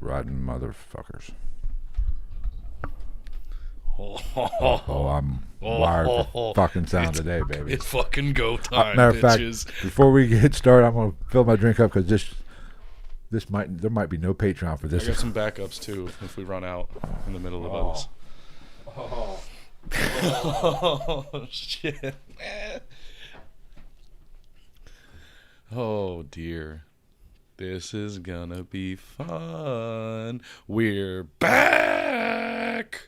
riding motherfuckers. Oh, I'm wired for fucking sound today, baby. It's fucking go time, Matter of fact, bitches. before we get started, I'm gonna fill my drink up because there might be no Patreon for I this. got some backups too if we run out in the middle of us. Oh shit. Oh dear. This is gonna be fun. We're back.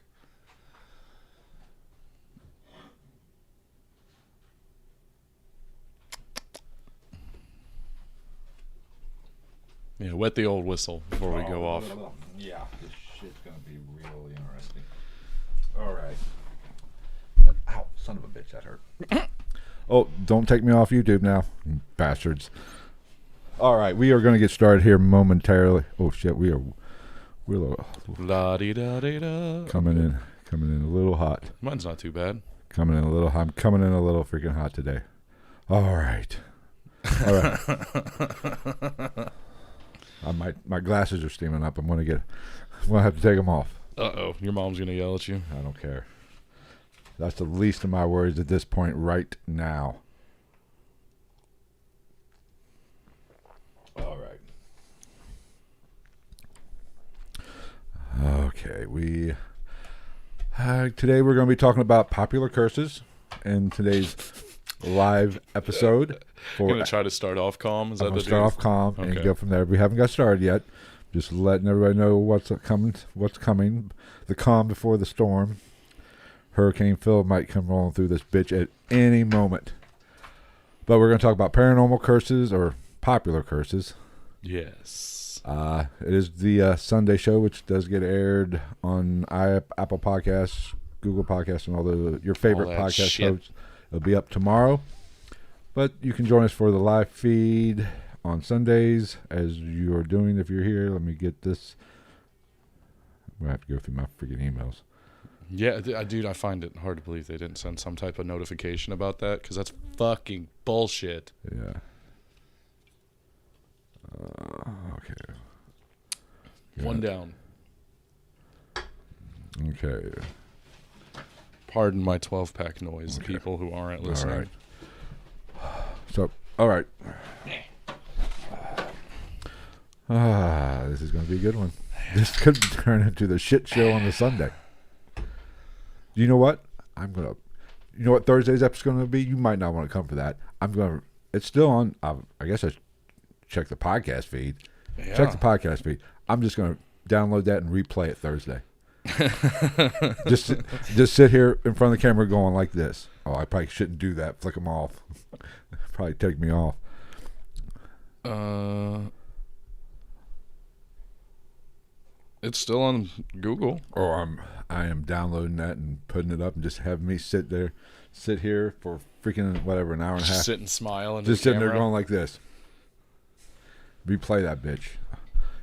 Yeah, wet the old whistle before we go off. Yeah, this shit's gonna be really interesting. All right. Ow, son of a bitch, that hurt. Oh, don't take me off YouTube now, you bastards. All right, we are going to get started here momentarily. Oh shit, we're La di da di da. coming in a little hot. Mine's not too bad. I'm coming in a little freaking hot today. All right. My glasses are steaming up. I'm gonna have to take them off. Uh-oh, your mom's gonna yell at you. I don't care. That's the least of my worries at this point right now. All right. Okay, today we're going to be talking about popular curses in today's live episode. You're gonna try to start off calm. Is that I'm the going to start deal? off calm Okay. and go from there. We haven't got started yet. Just letting everybody know what's coming. The calm before the storm. Hurricane Phil might come rolling through this bitch at any moment. But we're going to talk about paranormal curses or popular curses. Yes. It is the Sunday show, which does get aired on Apple Podcasts, Google Podcasts, and all your favorite All that podcast shit. hosts. It'll be up tomorrow. But you can join us for the live feed on Sundays, as you are doing if you're here. Let me get this. I'm going to have to go through my freaking emails. Yeah, dude, I find it hard to believe they didn't send some type of notification about that because that's fucking bullshit. Yeah. Okay. One down. Okay. Pardon my 12-pack noise, people who aren't listening. All right. So, all right. This is going to be a good one. This could turn into the shit show on the Sunday. You know what? You know what Thursday's episode's going to be? You might not want to come for that. It's still on. I guess I check the podcast feed. Yeah. Check the podcast feed. I'm just going to download that and replay it Thursday. just sit here in front of the camera going like this. Oh, I probably shouldn't do that. Flick them off. Probably take me off. It's still on Google. Or I am downloading that and putting it up and just having me sit here for freaking whatever, an hour and a half. Just sit and smile. Just sitting there going like this. Replay that bitch.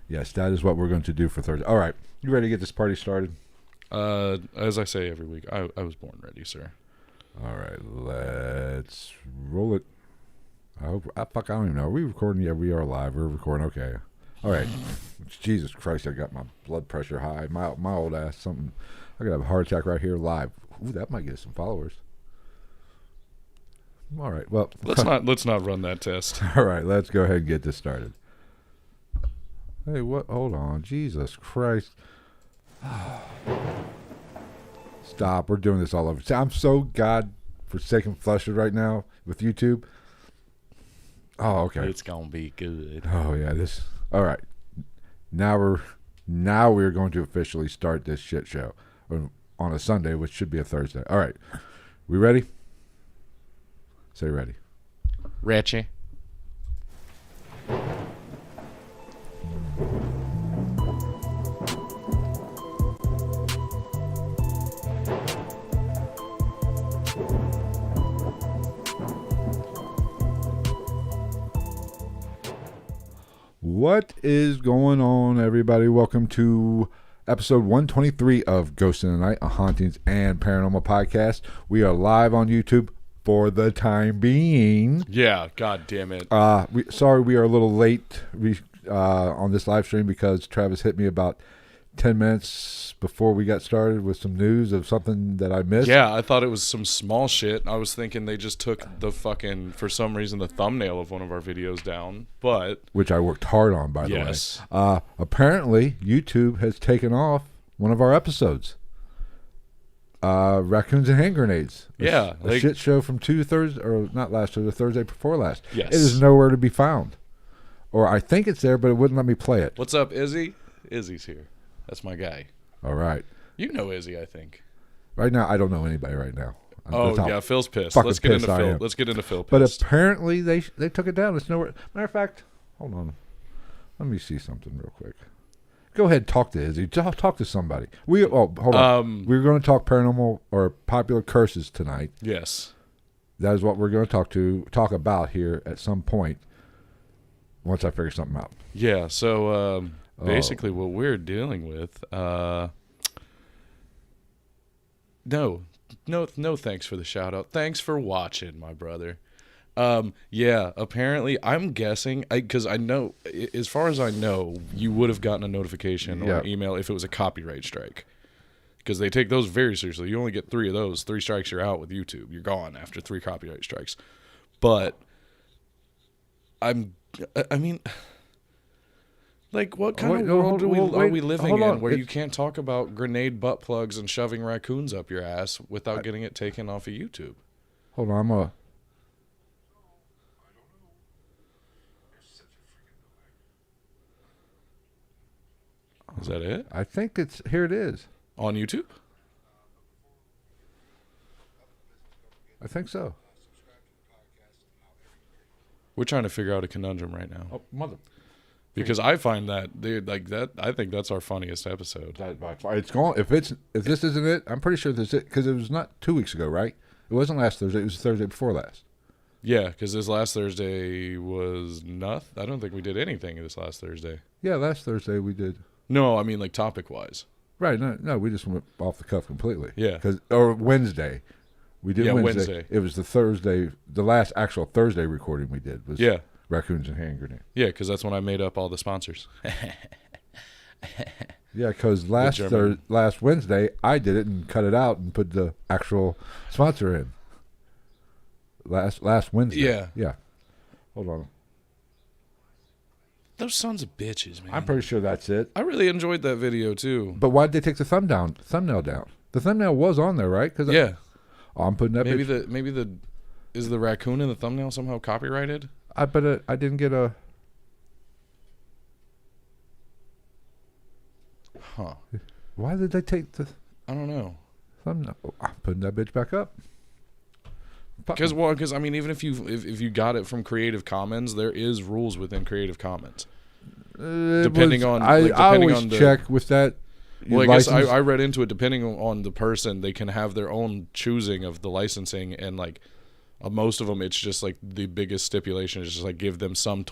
Yes, that is what we're going to do for Thursday. All right. You ready to get this party started? As I say every week, I was born ready, sir. All right. Let's roll it. I don't even know. Are we recording? Yeah, we are live. We're recording. Okay. All right. Jesus Christ, I got my blood pressure high. My old ass, something. I could have a heart attack right here live. Ooh, that might get some followers. All right. Well, let's not run that test. all right. Let's go ahead and get this started. Hey, what? Hold on. Jesus Christ. Stop. We're doing this all over. I'm so godforsaken flustered right now with YouTube. Oh, okay. It's gonna be good. Oh, yeah. All right. Now we're going to officially start this shit show on a Sunday, which should be a Thursday. All right. We ready? Say ready. Ratchet. What is going on, everybody? Welcome to episode 123 of Ghosts in the Night, a hauntings and paranormal podcast. We are live on YouTube for the time being. Yeah, god damn it. Sorry we are a little late on this live stream because Travis hit me about 10 minutes before we got started with some news of something that I missed. Yeah, I thought it was some small shit. I was thinking they just took the fucking, for some reason, the thumbnail of one of our videos down. But Which I worked hard on, by the yes, way. Apparently, YouTube has taken off one of our episodes. Raccoons and Hand Grenades. Yeah, A like- shit show from Thursday, or not last Thursday, the Thursday before last. Yes. It is nowhere to be found. Or I think it's there, but it wouldn't let me play it. What's up, Izzy? Izzy's here. That's my guy. All right. You know Izzy, I think. Right now, I don't know anybody right now. Oh That's how yeah, Phil's pissed. fucking Let's get pissed into I Phil. am. Let's get into Phil. But Pissed. apparently they took it down. It's nowhere. Matter of fact, hold on. Let me see something real quick. Go ahead, talk to Izzy. Talk to somebody. Hold on. We're going to talk paranormal or popular curses tonight. Yes. That is what we're going to talk about here at some point. Once I figure something out. Yeah. So basically, what we're dealing with. No. Thanks for the shout out. Thanks for watching, my brother. Yeah, apparently I'm guessing because I know, as far as I know, you would have gotten a notification or an email if it was a copyright strike, because they take those very seriously. You only get 3 of those. 3 strikes, you're out with YouTube. You're gone after 3 copyright strikes. But I mean, like, what kind of world are we living in where you can't talk about grenade butt plugs and shoving raccoons up your ass without getting it taken off of YouTube? Hold on, Is that it? I think it's here. It is On YouTube? I think so. We're trying to figure out a conundrum right now. Oh, mother! Because I find that, dude, like that, I think that's our funniest episode. That by far, it's gone. If this isn't it, I'm pretty sure this is it because it was not 2 weeks ago, right? It wasn't last Thursday. It was the Thursday before last. Yeah, because this last Thursday was nothing. I don't think we did anything this last Thursday. Yeah, last Thursday we did. No, I mean like topic wise. Right? No, we just went off the cuff completely. Yeah. Or Wednesday, we did Wednesday. Wednesday. It was the Thursday, the last actual Thursday recording we did was Raccoons and Hand Grenade. Yeah, because that's when I made up all the sponsors. Yeah, because last Wednesday I did it and cut it out and put the actual sponsor in. Last Wednesday. Yeah. Yeah. Hold on. Those sons of bitches, man. I'm pretty sure that's it. I really enjoyed that video too. But why did they take the thumbnail down? The thumbnail was on there, right? Yeah. I'm putting that. Maybe is the raccoon in the thumbnail somehow copyrighted? I didn't get a. Huh. Why did they take the I don't know. thumbnail? Oh, I'm putting that bitch back up. Because I mean, even if you got it from Creative Commons, there is rules within Creative Commons. Depending on I always check with that. Well, I guess I read into it. Depending on the person, they can have their own choosing of the licensing, and like most of them, it's just like the biggest stipulation is just like give them some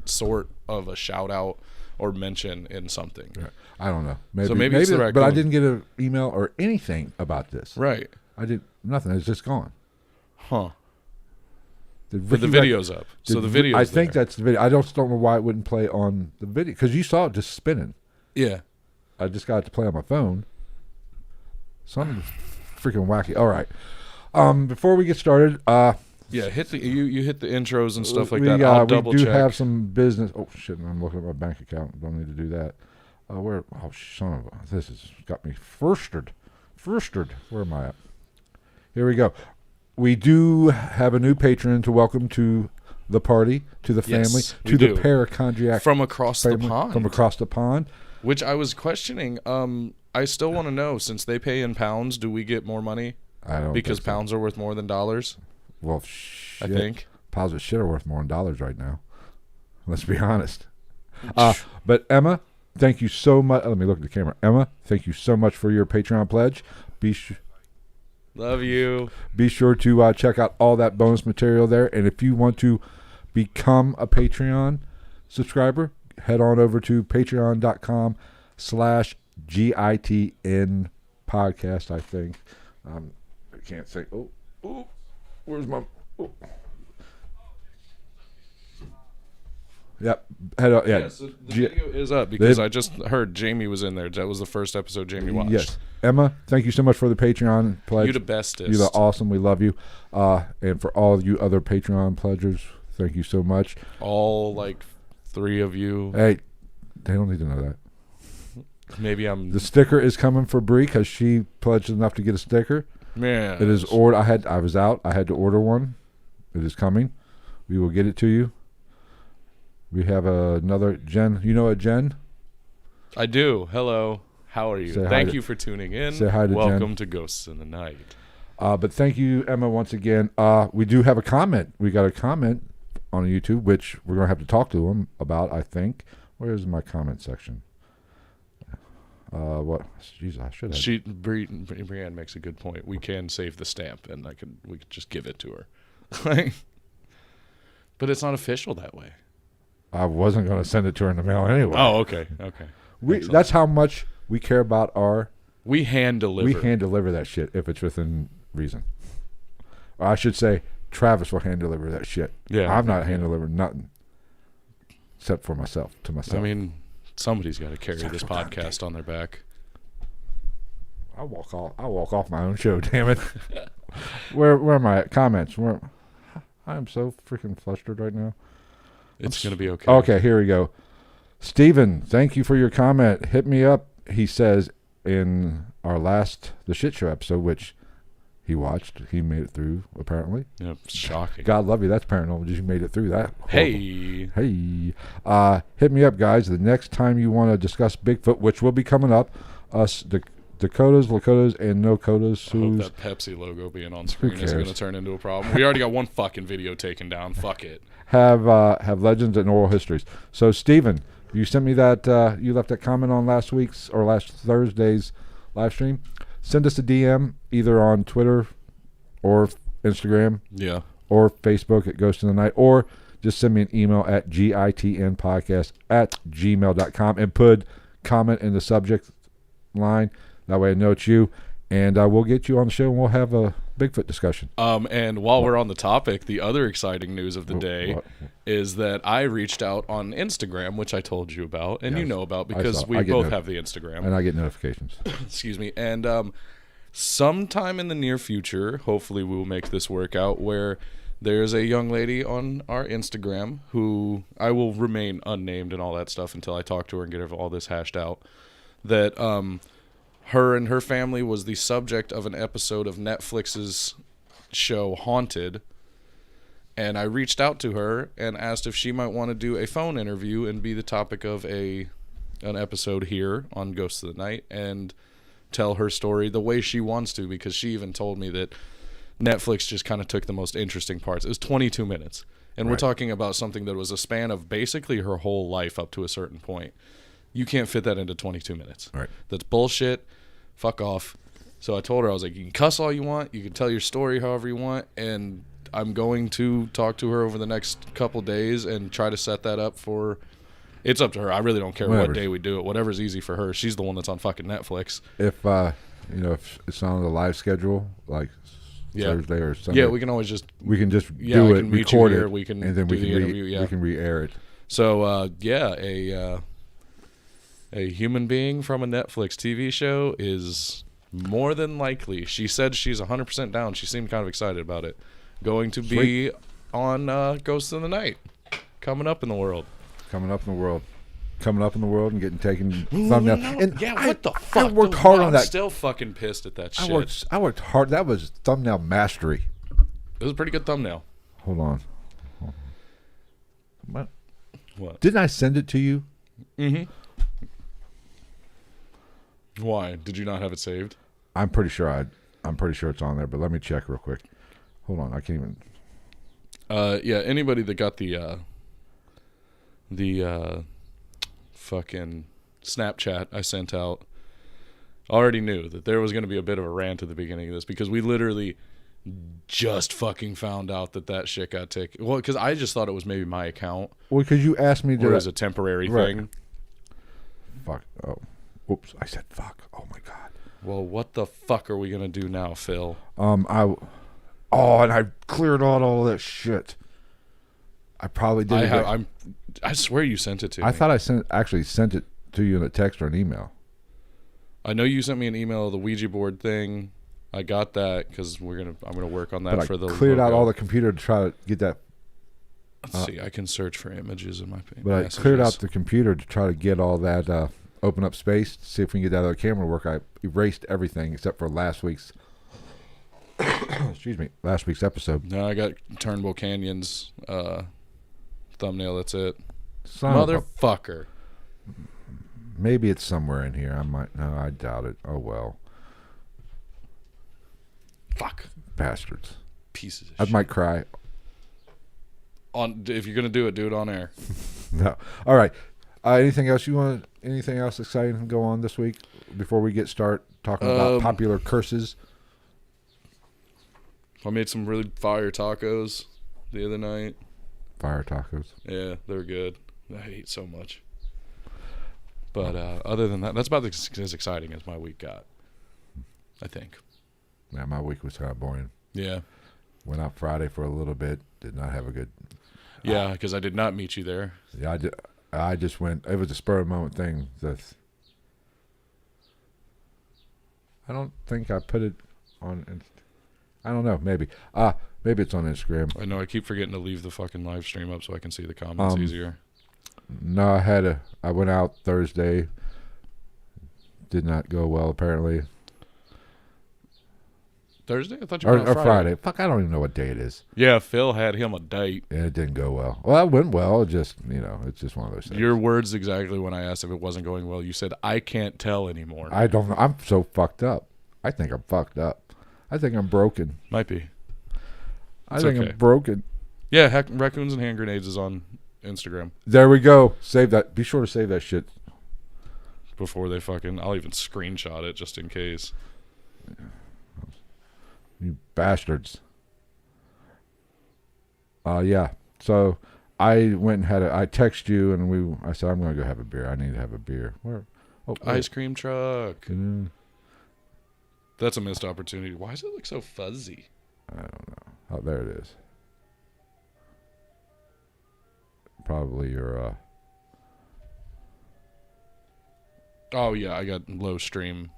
sort of a shout out or mention in something. I don't know. Maybe it's the raccoon. But I didn't get an email or anything about this. Right. I did nothing. It's just gone. Huh. But the video's up. So the video's I think there. that's the video. I don't know why it wouldn't play on the video because you saw it just spinning. Yeah. I just got it to play on my phone. Something freaking wacky. All right. Before we get started, yeah, hit the you hit the intros and stuff like that. I'll double we do check. have some business. Oh shit! I'm looking at my bank account. Don't need to do that. Where? Oh son of a! This has got me frustrated. Where am I at? Here we go. We do have a new patron to welcome to the party, to the family, we to do. the Parachondriac From across the family, pond. From across the pond. Which I was questioning. I still want to know, since they pay in pounds, do we get more money? I don't Because think so. pounds are worth more than dollars. Well, shit. I think. Pounds of shit are worth more than dollars right now. Let's be honest. But Emma, thank you so much. Let me look at the camera. Emma, thank you so much for your Patreon pledge. Love you. Be sure to check out all that bonus material there. And if you want to become a Patreon subscriber, head on over to patreon.com/GITN podcast, I think. I can't say. Oh, where's my... Oh. Yep. Head up. Yeah. So the video is up because I just heard Jamie was in there. That was the first episode Jamie watched. Yes. Emma, thank you so much for the Patreon pledge. You the bestest. You're the awesome. We love you. And for all of you other Patreon pledgers, thank you so much. All like 3 of you. Hey, they don't need to know that. Maybe I'm. The sticker is coming for Bree because she pledged enough to get a sticker. Man, It is ordered. I was out. I had to order one. It is coming. We will get it to you. We have another Jen. You know a Jen? I do. Hello. How are you? Thank you for tuning in. Say hi to Welcome Jen. to Ghosts in the Night. But thank you, Emma, once again. We do have a comment. We got a comment on YouTube, which we're going to have to talk to him about, I think. Where is my comment section? What? Jeez, I should have. Brianne makes a good point. We can save the stamp, and we could just give it to her. But it's not official that way. I wasn't going to send it to her in the mail anyway. Oh, okay. That's how much we care about our. We hand deliver. We hand deliver that shit if it's within reason. Or I should say, Travis will hand deliver that shit. Yeah, I'm not hand delivering nothing except for myself. To myself. I mean, somebody's got to carry this podcast on their back. I walk off my own show. Damn it. Where am I at? Comments. I'm so freaking flustered right now. It's going to be okay. Okay, here we go. Steven, thank you for your comment. Hit me up, he says, in our the shit show episode, which he watched. He made it through, apparently. Yeah, shocking. God love you. That's paranormal. You made it through that. Hey. Hit me up, guys. The next time you want to discuss Bigfoot, which will be coming up, us, Dakotas, Lakotas, and No Kotas. I hope that Pepsi logo being on screen is going to turn into a problem. We already got one fucking video taken down. Fuck it. Have legends and oral histories. So, Steven, you sent me that, you left that comment on last Thursday's live stream. Send us a DM either on Twitter or Instagram. Yeah. Or Facebook at Ghost in the Night. Or just send me an email at gitnpodcast@gmail.com and put comment in the subject line. That way I know it's you. And we'll get you on the show and we'll have a Bigfoot discussion. And while we're on the topic, the other exciting news of the day is that I reached out on Instagram, which I told you about, and you know about because we both have the Instagram. And I get notifications. Excuse me. And sometime in the near future, hopefully we will make this work out, where there's a young lady on our Instagram who I will remain unnamed and all that stuff until I talk to her and get all this hashed out, that her and her family was the subject of an episode of Netflix's show Haunted, and I reached out to her and asked if she might want to do a phone interview and be the topic of an episode here on Ghosts of the Night and tell her story the way she wants to, because she even told me that Netflix just kind of took the most interesting parts. It was 22 minutes, and we're talking about something that was a span of basically her whole life up to a certain point. You can't fit that into 22 minutes. Right. That's bullshit. Fuck off. So I told her, I was like, you can cuss all you want, you can tell your story however you want, and I'm going to talk to her over the next couple days and try to set that up for. It's up to her. I really don't care what day we do it. Whatever's easy for her. She's the one that's on fucking Netflix. If if it's on the live schedule, like Thursday or Sunday, we can always just do it, record it, we can and then do the interview. we can re-air it. So a human being from a Netflix TV show is more than likely. She said she's 100% down. She seemed kind of excited about it. Going to be on Ghosts in the Night. Coming up in the world and getting taken thumbnail. And what the fuck? I worked hard on that. I'm still fucking pissed at that shit. I worked hard. That was thumbnail mastery. It was a pretty good thumbnail. Hold on. What? Didn't I send it to you? Mm-hmm. Why? Did you not have it saved? I'm pretty sure it's on there, but let me check real quick. Hold on, I can't even. Anybody that got the fucking Snapchat I sent out already knew that there was going to be a bit of a rant at the beginning of this, because we literally just fucking found out that shit got taken. Well, because I just thought it was maybe my account. Well, because you asked me to. Or as a temporary thing. Fuck. Oh. Oops, I said fuck. Oh my god. Well, what the fuck are we gonna do now, Phil? And I cleared out all that shit. I probably did. I swear you sent it to me. I thought I actually sent it to you in a text or an email. I know you sent me an email of the Ouija board thing. I got that because I'm gonna work on that But for the. I cleared out logo. all the computer to try to get that. Let's see. I can search for images in my. But I cleared out the computer to try to get all that. Open up space to see if we can get that other camera to work. I erased everything except for last week's. Excuse me, last week's episode. No, I got Turnbull Canyon's thumbnail. That's it. Son of a- Motherfucker. Maybe it's somewhere in here. I doubt it. Oh well, Fuck. bastards. Pieces of I shit. might cry. If you're gonna do it on air. No. All right. Anything else you want? Anything else exciting to go on this week before we start talking about popular curses? I made some really fire tacos the other night. Fire tacos. Yeah, they're good. I ate so much. But other than that, that's about as exciting as my week got. I think. Yeah, my week was kind of boring. Yeah. Went out Friday for a little bit. Did not have a good. Yeah, because I did not meet you there. Yeah, I just went. It was a spur of the moment thing. I don't think I put it on. I don't know. Maybe. Maybe it's on Instagram. I know I keep forgetting to leave the fucking live stream up so I can see the comments easier. No, I went out Thursday. Did not go well apparently. Thursday? I thought you were Or Friday. Fuck, I don't even know what day it is. Yeah, Phil had him a date. Yeah, it didn't go well. Well, it went well. It just, it's just one of those things. Your words exactly when I asked if it wasn't going well. You said, I can't tell anymore. I don't know. I'm so fucked up. I think I'm fucked up. I think I'm broken. Might be. I think okay. I'm broken. Yeah, Raccoons and Hand Grenades is on Instagram. There we go. Save that. Be sure to save that shit. Before they fucking... I'll even screenshot it just in case. You bastards. Yeah. So I went and I texted you and I said, I'm going to go have a beer. I need to have a beer. Where? Oh, Ice cream truck. I That's a missed opportunity. Why does it look so fuzzy? don't know. Oh, there it is. Probably your, Oh, yeah, I got low stream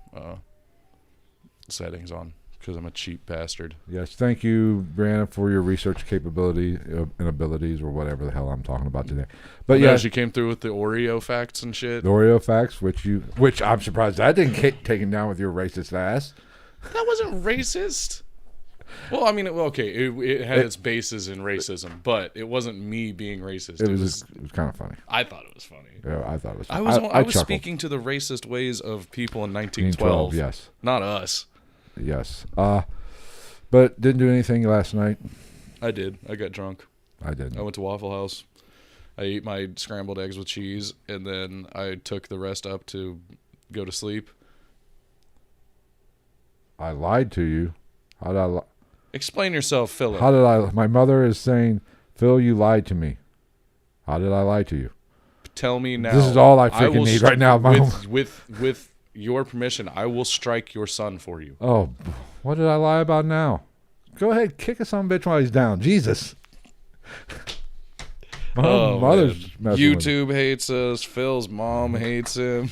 settings on because I'm a cheap bastard. yes. Thank you, Brianna, for your research capability and abilities or whatever the hell I'm talking about today. But Yeah, yeah, she came through with the Oreo facts and shit. the Oreo facts, which I'm surprised that didn't get taken down with your racist ass. That wasn't racist. Well, I mean, it had its bases in racism, but it wasn't me being racist. It was kind of funny. I thought it was funny. Yeah, I thought it was I funny. was chuckled. speaking to the racist ways of people in 1912. Yes. Not us. Yes. But didn't do anything last night. I did. I got drunk. I didn't. I went to Waffle House. I ate my scrambled eggs with cheese, and then I took the rest up to go to sleep. I lied to you. How did I? Explain yourself, Philip. How did I? My mother is saying, Phil, you lied to me. How did I lie to you? Tell me now. This is all I freaking will need right now, Mom. With your permission, I will strike your son for you. Oh, what did I lie about now? Go ahead, kick a son of a bitch while he's down. Jesus. My mother's messing with me. YouTube hates us. Phil's mom hates him.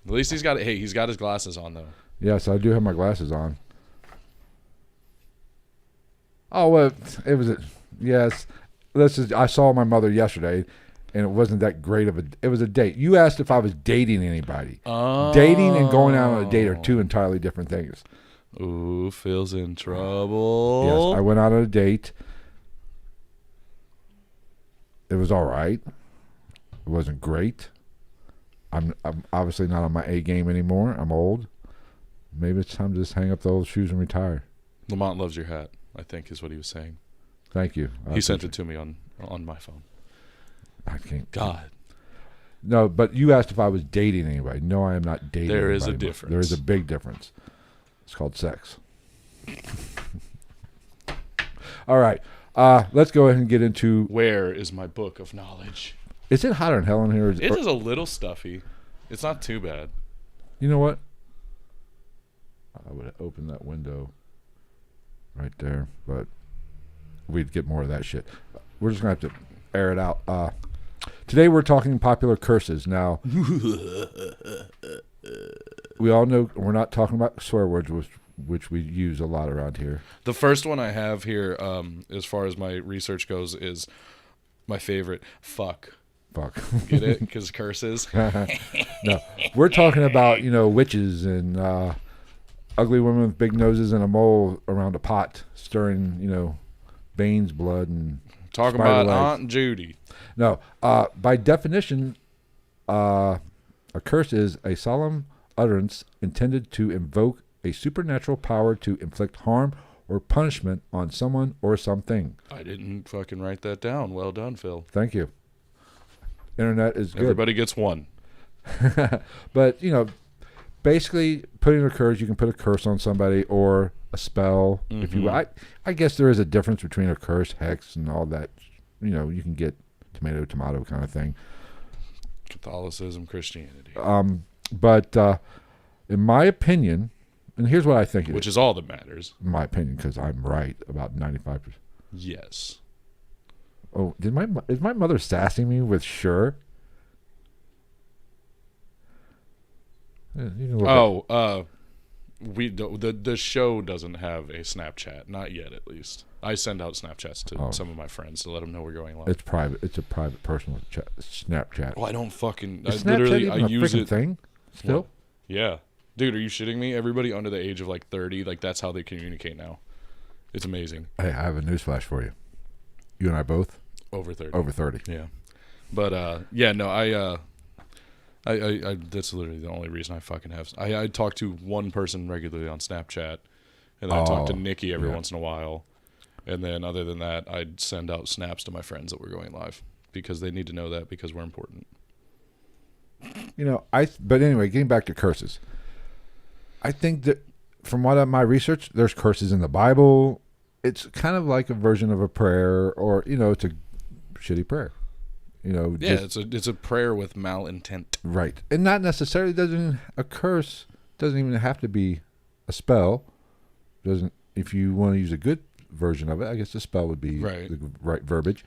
At least he's got his glasses on though. Yes, I do have my glasses on. Oh, well, it was yes. I saw my mother yesterday, and it wasn't that great of it was a date. You asked if I was dating anybody. Oh. Dating and going out on a date are two entirely different things. Ooh, Phil's in trouble. Yes, I went out on a date. It was all right. It wasn't great. I'm obviously not on my A game anymore. I'm old. Maybe it's time to just hang up the old shoes and retire. Lamont loves your hat, I think is what he was saying. Thank you. He sent it to me on my phone. I can't. God. No, but you asked if I was dating anybody. No, I am not dating There is a anybody. difference. There is a big difference. It's called sex. All right. Let's go ahead and get into... Where is my book of knowledge? Is it hotter than hell in here? It is a little stuffy. It's not too bad. You know what? I would have opened that window right there, but we'd get more of that shit. We're just going to have to... air it out. Today we're talking popular curses. Now, we all know we're not talking about swear words, which we use a lot around here. The first one I have here, as far as my research goes, is my favorite. Fuck. Get it? Because curses. No, we're talking about witches and ugly women with big noses and a mole around a pot stirring Bane's blood and talking spider about legs. Aunt Judy. No, by definition, a curse is a solemn utterance intended to invoke a supernatural power to inflict harm or punishment on someone or something. I didn't fucking write that down. Well done, Phil. Thank you. Internet is good. Everybody gets one. But, basically putting a curse, you can put a curse on somebody or a spell. If you, I guess there is a difference between a curse, hex, and all that. You can get tomato kind of thing. Catholicism, Christianity. But in my opinion, and here's what I think. Which is all that matters. In my opinion, because I'm right about 95%. Yes. Oh, is my mother sassing me with sure? Yeah, you can look up. We the show doesn't have a Snapchat, not yet at least. I send out Snapchats to some of my friends to let them know we're going live. It's private. It's a private personal Snapchat. Well, I don't fucking. Is I Snapchat literally even I a use freaking it. thing still? What? Yeah, dude, are you shitting me? Everybody under the age of like 30, like that's how they communicate now. It's amazing. Hey, I have a newsflash for you. You and I both Over 30. over 30. Yeah, but yeah, no, I that's literally the only reason I fucking have. I talk to one person regularly on Snapchat, and then I talk to Nikki every once in a while, and then other than that, I'd send out snaps to my friends that we're going live because they need to know that because we're important. But anyway, getting back to curses, I think that from my research, there's curses in the Bible. It's kind of like a version of a prayer, or it's a shitty prayer. It's a prayer with malintent. Right, and not necessarily a curse doesn't even have to be a spell. Doesn't if you want to use a good version of it, I guess a spell would be the right verbiage.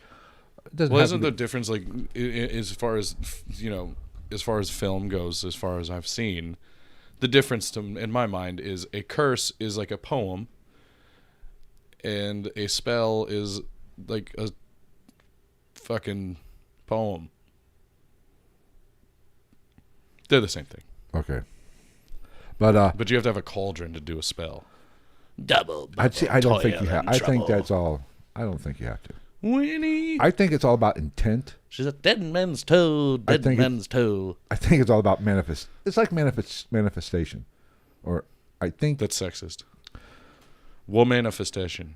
It doesn't. Well, isn't the difference like as far as as far as film goes, as far as I've seen, the difference in my mind is a curse is like a poem, and a spell is like a fucking poem. They're the same thing. Okay, but you have to have a cauldron to do a spell. Double. I don't think you toil have. and I think trouble. that's all. I don't think you have to. Winnie. I think it's all about intent. She's a dead man's toe, dead think man's toe. I think it's all about manifest. It's like manifestation, or I think That's sexist. Well, manifestation.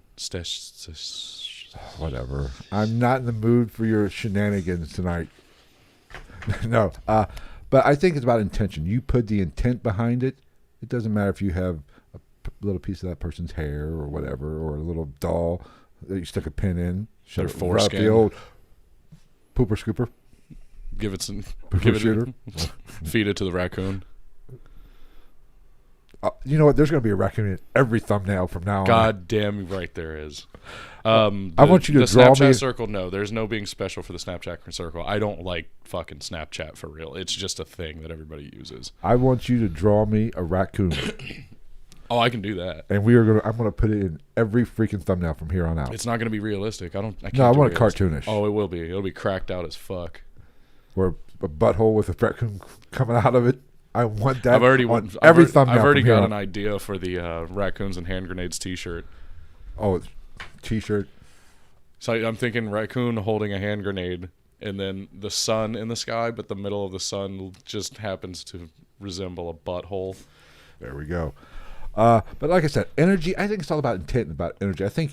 whatever. I'm not in the mood for your shenanigans tonight. No, but I think it's about intention. You put the intent behind it. It doesn't matter if you have a little piece of that person's hair or whatever, or a little doll that you stick a pin in. Their Rub foreskin. the old pooper scooper. Give it some. Pooper shooter. Feed it to the raccoon. You know what? There's going to be a raccoon in every thumbnail from now on. God damn right there is. I want you to the draw Snapchat me- circle. No, there's no being special for the Snapchat circle. I don't like fucking Snapchat for real. It's just a thing that everybody uses. I want you to draw me a raccoon, Oh, I can do that. and I'm going to put it in every freaking thumbnail from here on out. It's not going to be realistic. I can't No, I do want it realistic. cartoonish. Oh, it will be. It'll be cracked out as fuck. Or a butthole with a raccoon coming out of it. I want that. I've already on every thumbnail. I've already from here got on. an idea for the raccoons and hand grenades T-shirt. Oh, it's T-shirt. So I'm thinking raccoon holding a hand grenade, and then the sun in the sky, but the middle of the sun just happens to resemble a butthole. There we go. But like I said, energy. I think it's all about intent and about energy. I think,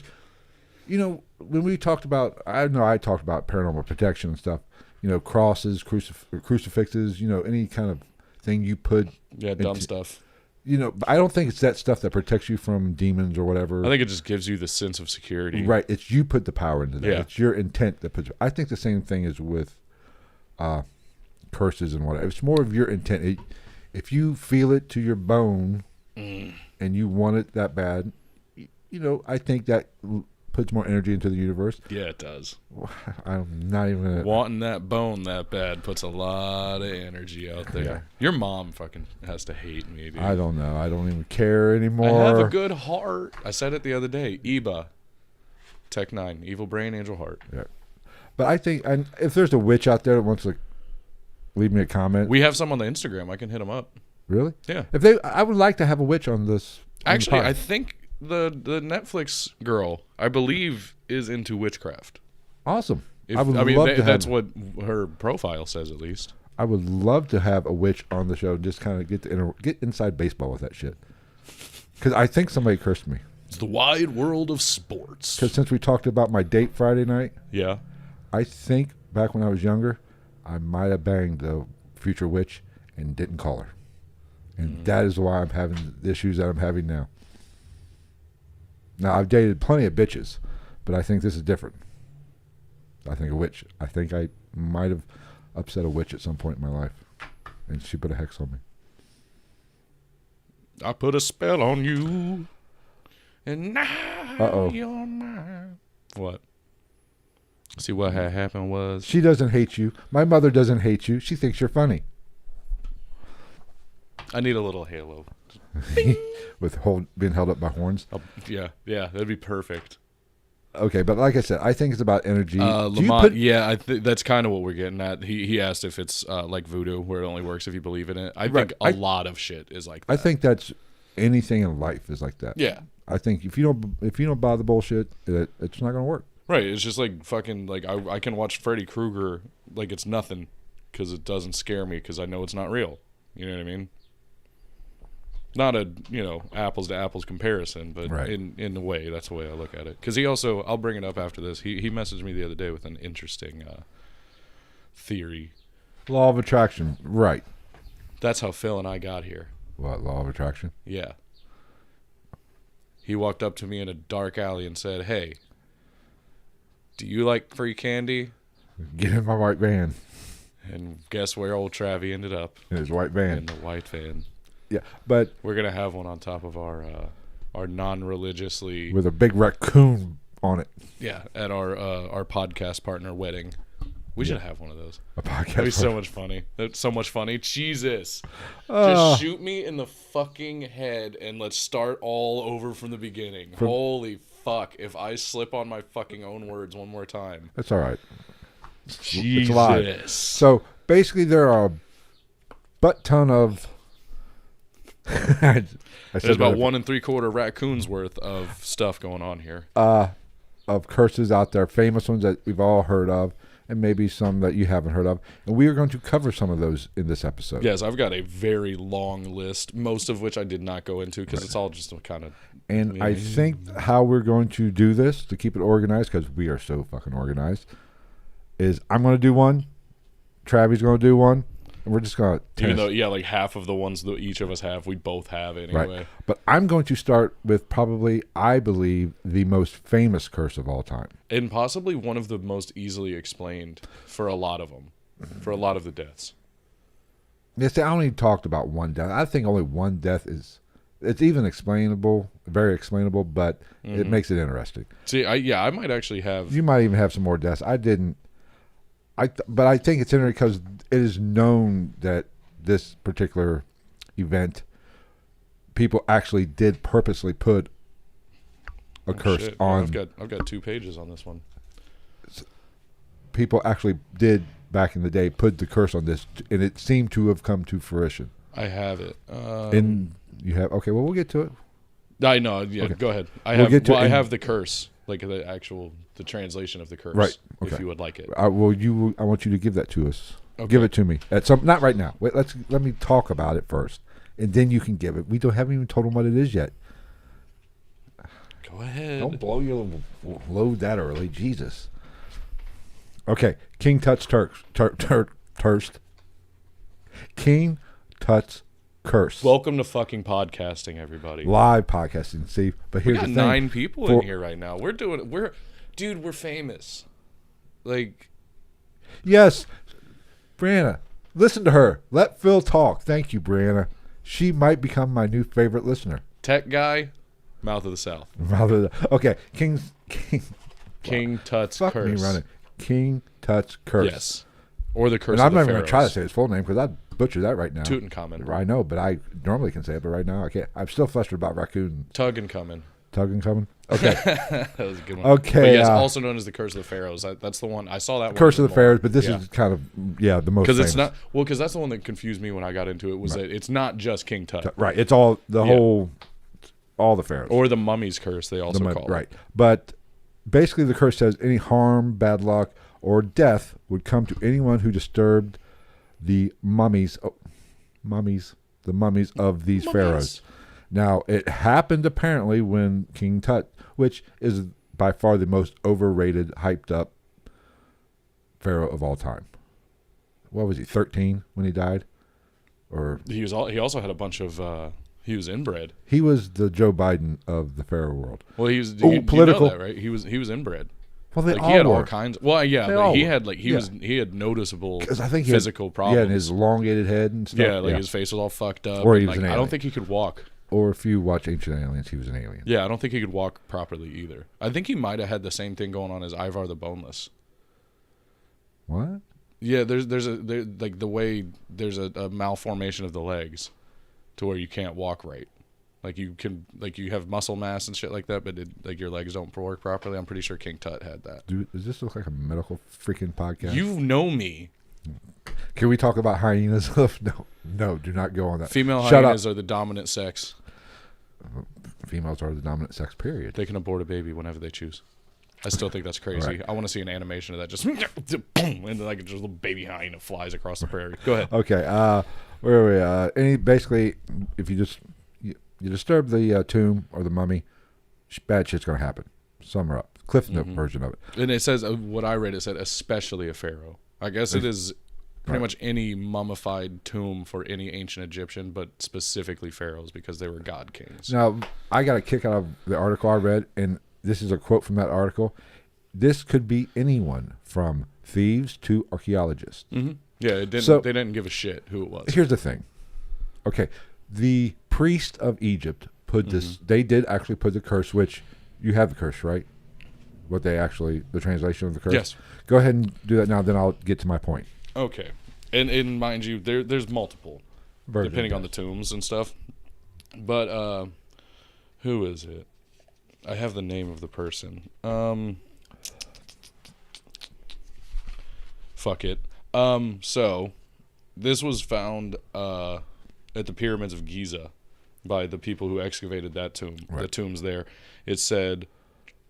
when we talked about, I talked about paranormal protection and stuff. Crosses, crucifixes. Any kind of thing you put. Yeah, dumb stuff. But I don't think it's that stuff that protects you from demons or whatever. I think it just gives you the sense of security. Right. It's you put the power into that. Yeah. It's your intent that puts. I think the same thing is with curses and whatever. It's more of your intent. If you feel it to your bone and you want it that bad, I think that puts more energy into the universe. Yeah, it does. I'm not even gonna. Wanting that bone that bad puts a lot of energy out there. Yeah. Your mom fucking has to hate me, dude. I don't know. I don't even care I anymore. have a good heart. I said it the other day. Eba. Tech 9. Evil brain, angel heart. Yeah. But I think, and if there's a witch out there that wants to leave me a comment, We have some on the Instagram. I can hit them up. really? Yeah. If they, I would like to have a witch on this. on the Actually, pod. I think the Netflix girl, I believe, is into witchcraft. Awesome. If, I would I mean, love to that's have. what her profile says, at least. I would love to have a witch on the show and just kind of get inside baseball with that shit. Because I think somebody cursed me. It's the wide world of sports. Because since we talked about my date Friday night, Yeah. I think back when I was younger, I might have banged the future witch and didn't call her. And that is why I'm having the issues that I'm having now. Now, I've dated plenty of bitches, but I think this is different. I think a witch. I think I might have upset a witch at some point in my life. And she put a hex on me. I put a spell on you, and now Uh-oh. you're mine. What? See, what had happened was... She doesn't hate you. My mother doesn't hate you. She thinks you're funny. I need a little halo. With being held up by horns. Yeah, that'd be perfect. Okay, but like I said, I think it's about energy. Do you Lamont, put- yeah, that's kind of what we're getting at. He asked if it's like voodoo, where it only works if you believe in it. I Right. think a lot of shit is like that. I think that's anything in life is like that. Yeah. I think if you don't buy the bullshit, it's not going to work. Right, it's just like fucking, like, I can watch Freddy Krueger like it's nothing because it doesn't scare me because I know it's not real. You know what I mean? Not a, apples to apples comparison, but Right. in a way, that's the way I look at it. Because he also, I'll bring it up after this, he messaged me the other day with an interesting theory. Law of attraction, right? That's how Phil and I got here. What, law of attraction? Yeah. He walked up to me in a dark alley and said, "Hey, do you like free candy?" Get in my white van. And guess where old Travie ended up? In his white In van. the white van. Yeah, but We're gonna have one on top of our non-religiously with a big raccoon on it. at our podcast partner wedding. We should have one of those. A podcast. That'd be so much funny. That's so much funny. Jesus. Uh. Just shoot me in the fucking head and let's start all over from the beginning. Holy fuck. If I slip on my fucking own words one more time. That's all right. Jesus. It's live. So basically, there are a butt ton of. I There's said about that- 1 3/4 raccoons worth of stuff going on here. of curses out there, famous ones that we've all heard of, and maybe some that you haven't heard of. And we are going to cover some of those in this episode. Yes, I've got a very long list, most of which I did not go into because it's all just kind of. And I think how we're going to do this to keep it organized, because we are so fucking organized, is I'm going to do one, Travie's going to do one, and we're just going to Even though, like half of the ones that each of us have, we both have anyway. right. But I'm going to start with probably, I believe, the most famous curse of all time. And possibly one of the most easily explained for a lot of them, for a lot of the deaths. Yes, I only talked about one death. I think only one death is, it's even explainable, very explainable, but it makes it interesting. See, I might actually have. You might even have some more deaths. I didn't. But I think it's interesting because it is known that this particular event, people actually did purposely put a curse Shit. on. I've got 2 pages on this one. People actually did back in the day put the curse on this, and it seemed to have come to fruition. I have it. And you have okay. Well, we'll get to it. I know. Yeah, Okay. go ahead. We'll get to it I in- have the curse, like the translation of the curse, Right, if okay. you would like it. I want you to give that to us. Okay. Give it to me. Not right now. Wait, let me talk about it first, and then you can give it. We haven't even told them what it is yet. Go ahead. Don't blow your load that early, Jesus. Okay, King Tut's Turst. King Tut's curse. Welcome to fucking podcasting, everybody. Live podcasting, Steve. But We here's got the thing. 9 people For- in here right now. We're famous. Like, Yes, Brianna. Listen to her. Let Phil talk. Thank you, Brianna. She might become my new favorite listener. tech guy, Mouth of the South. Okay, King Tut's fuck curse. me running. King Tut's curse. Yes. Or the curse And of I'm the not even going to try to pharaohs. say his full name because I'd butcher that right now. Tutankhamun. I know, but I normally can say it, but right now I can't. I'm still flustered about raccoon Tutankhamun. tugging coming. Okay, That was a good one. Okay, But yes, uh, also known as the Curse of the Pharaohs. That's the one. I saw that one. Curse of the more. Pharaohs, but this Yeah. is kind of the most Because famous. it's not because that's the one that confused me when I got into it. Was that it's not just King Tut Right, it's all the Yeah. whole, all the pharaohs. or the Mummy's Curse. They also call it. Right, but basically the curse says any harm, bad luck, or death would come to anyone who disturbed the mummies of these pharaohs. Now, it happened apparently when King Tut, which is by far the most overrated, hyped up pharaoh of all time. What was he, 13 when he died? Or He also had a bunch of. He was inbred. he was the Joe Biden of the pharaoh world. Well, he was political. You know that, right? He was inbred. Well, they Like all he had were. all kinds. Well, yeah, They but all he were. had Yeah. he had noticeable Because I think he physical had, problems. Yeah, and his elongated head and stuff. Yeah, like his face was all fucked up. Or he and, was like, an I alien. don't think he could walk. Or if you watch Ancient Aliens, he was an alien. Yeah, I don't think he could walk properly either. I think he might have had the same thing going on as Ivar the Boneless. What? Yeah, there's like the way there's a malformation of the legs, to where you can't walk right. Like you have muscle mass and shit like that, but like your legs don't work properly. I'm pretty sure King Tut had that. Dude, does this look like a medical freaking podcast? You know me. Can we talk about hyenas? No, do not go on that. Female Shut hyenas are the dominant sex. up. Females are the dominant sex, period. They can abort a baby whenever they choose. I still think that's crazy. Right. I want to see an animation of that. Just boom, and then like just a little baby hyena flies across the prairie. Go ahead. Okay, where are we? Basically, if you disturb the tomb or the mummy, bad shit's going to happen. Sum her up. Cliff Note version of it. And it says what I read. It said especially a pharaoh. I guess it is pretty Right. much any mummified tomb for any ancient Egyptian, but specifically pharaohs because they were god kings. Now, I got a kick out of the article I read, and this is a quote from that article. This could be anyone from thieves to archaeologists. Mm-hmm. Yeah, it didn't. So- they didn't give a shit who it was. Here's the thing. Okay, the priest of Egypt put this. They did actually put the curse, which you have the curse, right? What they actually, the translation of the curse. Yes. Go ahead and do that now. Then I'll get to my point. Okay, and mind you, there's multiple Version, depending on yes. the tombs and stuff. But who is it? I have the name of the person. Fuck it. So this was found at the pyramids of Giza by the people who excavated that tomb. The Right. tombs there. It said,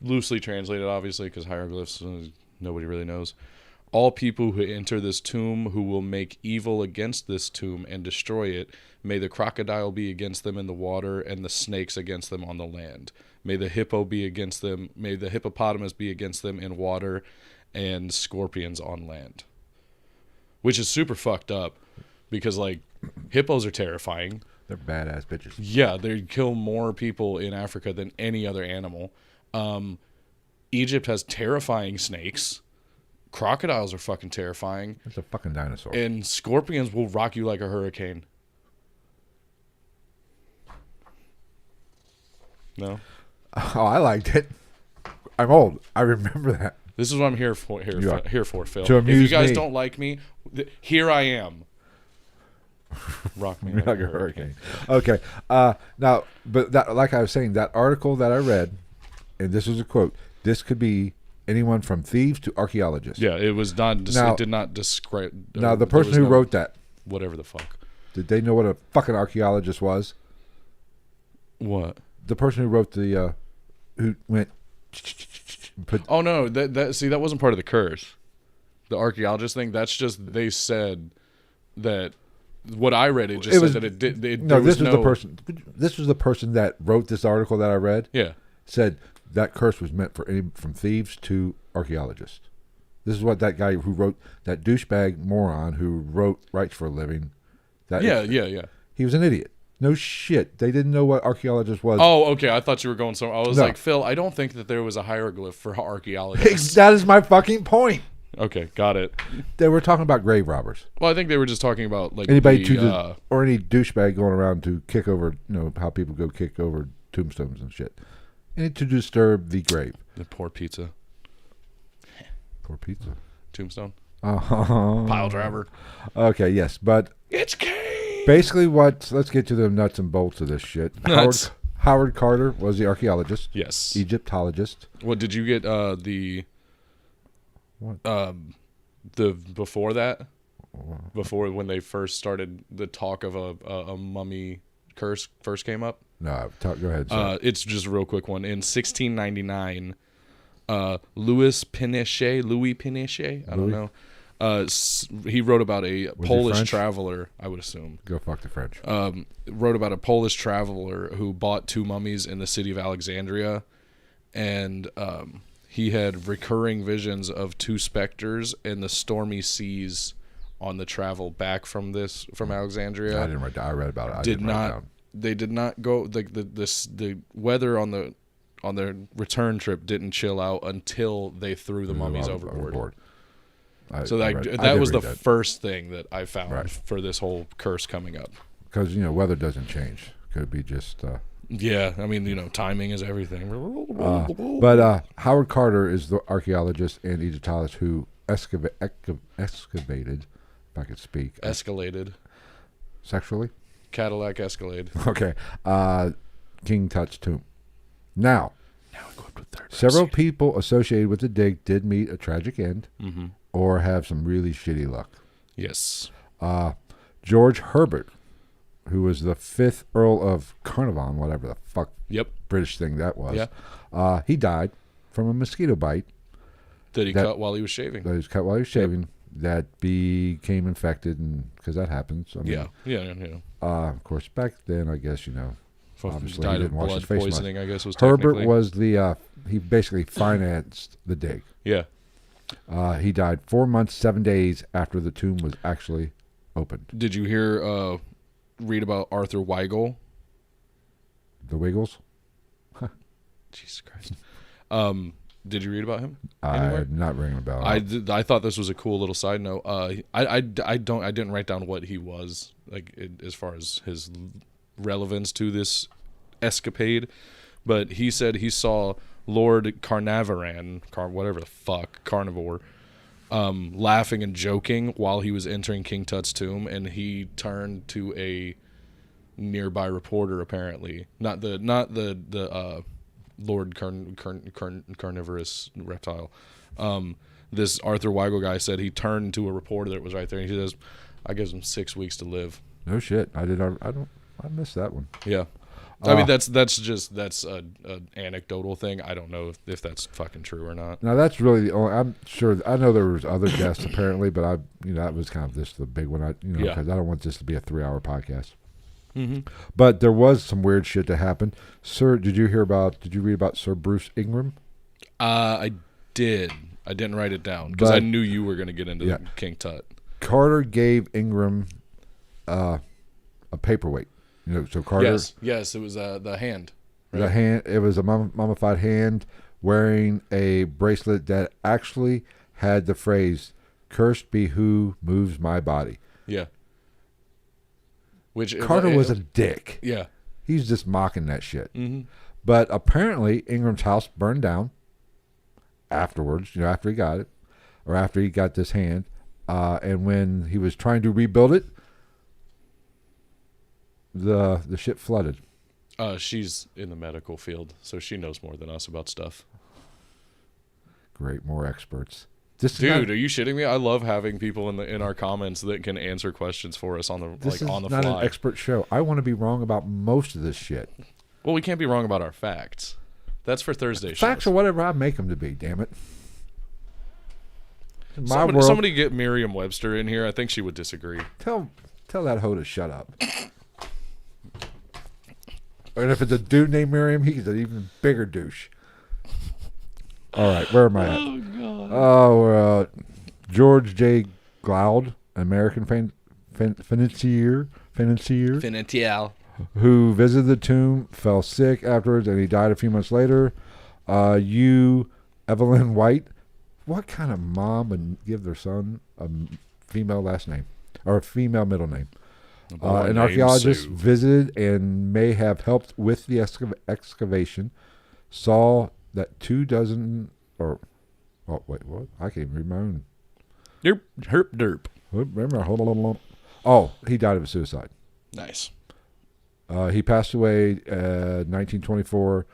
loosely translated, obviously, because hieroglyphs nobody really knows. All people who enter this tomb who will make evil against this tomb and destroy it, may the crocodile be against them in the water and the snakes against them on the land. May the hippo be against them, may the hippopotamus be against them in water and scorpions on land. Which is super fucked up because like hippos are terrifying. They're badass bitches. Yeah, they kill more people in Africa than any other animal. Egypt has terrifying snakes. Crocodiles are fucking terrifying. It's a fucking dinosaur. And scorpions will rock you like a hurricane. No? Oh, I liked it. I'm old. I remember that. This is what I'm here for, You are. here for, Phil. To If you amuse guys me. don't like me, here I am. Rock me Like a hurricane. Okay. Now, but that, like I was saying, that article that I read, and this is a quote. This could be anyone from thieves to archaeologists. Yeah, it was not. Now- it did not describe. Now, the person who wrote that, whatever the fuck. did they know what a fucking archaeologist was? What? The person who wrote the, who went, put, Oh no, that see that wasn't part of the curse. The archaeologist thing. That's just they said that. What I read, it just It said was- that it did. no, there was this was the person. This was the person that wrote this article that I read. Yeah. Said that curse was meant for any from thieves to archaeologists. This is what that guy who wrote, that douchebag moron who writes for a living. That Yeah. He was an idiot. No shit. They didn't know what archaeologist was. Oh, okay. I thought you were going somewhere. I was No. like, Phil, I don't think that there was a hieroglyph for archaeologists. That is my fucking point. Okay, got it. They were talking about grave robbers. Well, I think they were just talking about like Anybody the, or any douchebag going around to kick over, how people go kick over tombstones and shit, and to disturb the grave. The poor pizza. Poor pizza. Tombstone. Uh-huh. Pile driver. Okay, yes, but It's Kane. basically let's get to the nuts and bolts of this shit. Nuts. Howard Carter was the archaeologist, Yes. Egyptologist. What did you get? The What? the before that, before when they first started the talk of a mummy curse first came up. No, go ahead. Sir. It's just a real quick one. In 1699, Louis Pinochet, I don't know. He wrote about a he Polish French? traveler, I would assume. Go fuck the French. Wrote about a Polish traveler who bought 2 mummies in the city of Alexandria, and he had recurring visions of 2 specters in the stormy seas on the travel back from Alexandria. I didn't write down. I read about it. I Did didn't write it not. down. They did not go. The weather on their return trip didn't chill out until they threw the mummies overboard. So that was the first thing that I found for this whole curse coming up. Because weather doesn't change. Could be just. Yeah, I mean, timing is everything. But Howard Carter is the archaeologist and Egyptologist who excavated, if I could speak, Escalated. sexually. Cadillac Escalade. Okay, King Tut's tomb. Now Equipped with third several people associated with the dig did meet a tragic end, or have some really shitty luck. Yes. George Herbert, who was the 5th Earl of Carnarvon, whatever the fuck Yep. British thing that was. Yeah. He died from a mosquito bite That he cut while he was shaving. that he was cut while he was shaving. That became infected, and because that happens. I mean, Yeah. Of course, back then, I guess obviously he Died of didn't wash his blood face much. poisoning, I guess was Herbert technically. was the he basically financed the dig. Yeah. He died 4 months, 7 days after the tomb was actually opened. Did you read about Arthur Weigel? The Wiggles? Jesus Christ. Did you read about him? I'm not ringing a bell. I thought this was a cool little side note. I didn't write down what he was as far as his relevance to this escapade, but he said he saw Lord Carnarvon, whatever the fuck, Carnivore, laughing and joking while he was entering King Tut's tomb, and he turned to a nearby reporter, apparently not the Lord Carnivorous reptile. This Arthur Weigel guy said he turned to a reporter that was right there, and he says, "I gives him 6 weeks to live." No shit. I missed that one. Yeah. I mean, that's an anecdotal thing. I don't know if that's fucking true or not. Now that's really the only. I'm sure. I know there was other guests apparently, but that was kind of the big one. Because I don't want this to be a 3-hour podcast. Mm-hmm. But there was some weird shit that happened. Sir, did you read about Sir Bruce Ingram? I did. I didn't write it down because I knew you were going to get into the King Tut. Carter gave Ingram a paperweight. So Carter. Yes, it was the hand. Right? The hand. It was a mummified hand wearing a bracelet that actually had the phrase "Cursed be who moves my body." Yeah. Which Carter was a dick. Yeah. He's just mocking that shit. Mm-hmm. But apparently Ingram's house burned down afterwards, after he got it, or after he got this hand. And when he was trying to rebuild it, the shit flooded. She's in the medical field, so she knows more than us about stuff. Great, more experts. Dude, are you shitting me? I love having people in our comments that can answer questions for us on the on the This is fly. not an expert show. I want to be wrong about most of this shit. Well, we can't be wrong about our facts. That's for Thursday shows. Facts are whatever I make them to be. Damn it. My world. Somebody get Merriam-Webster in here. I think she would disagree. Tell that hoe to shut up. And if it's a dude named Miriam, he's an even bigger douche. All right, where am I at? Oh, God. Oh, George J. Glaude, American financier, who visited the tomb, fell sick afterwards, and he died a few months later. Evelyn White. What kind of mom would give their son a female last name or a female middle name? A boy An named archaeologist Sue. visited and may have helped with the excavation. Saw that 24 or oh wait, what? I can't even read my own. Derp, herp, derp. Oh, he died of suicide. Nice. He passed away 1924.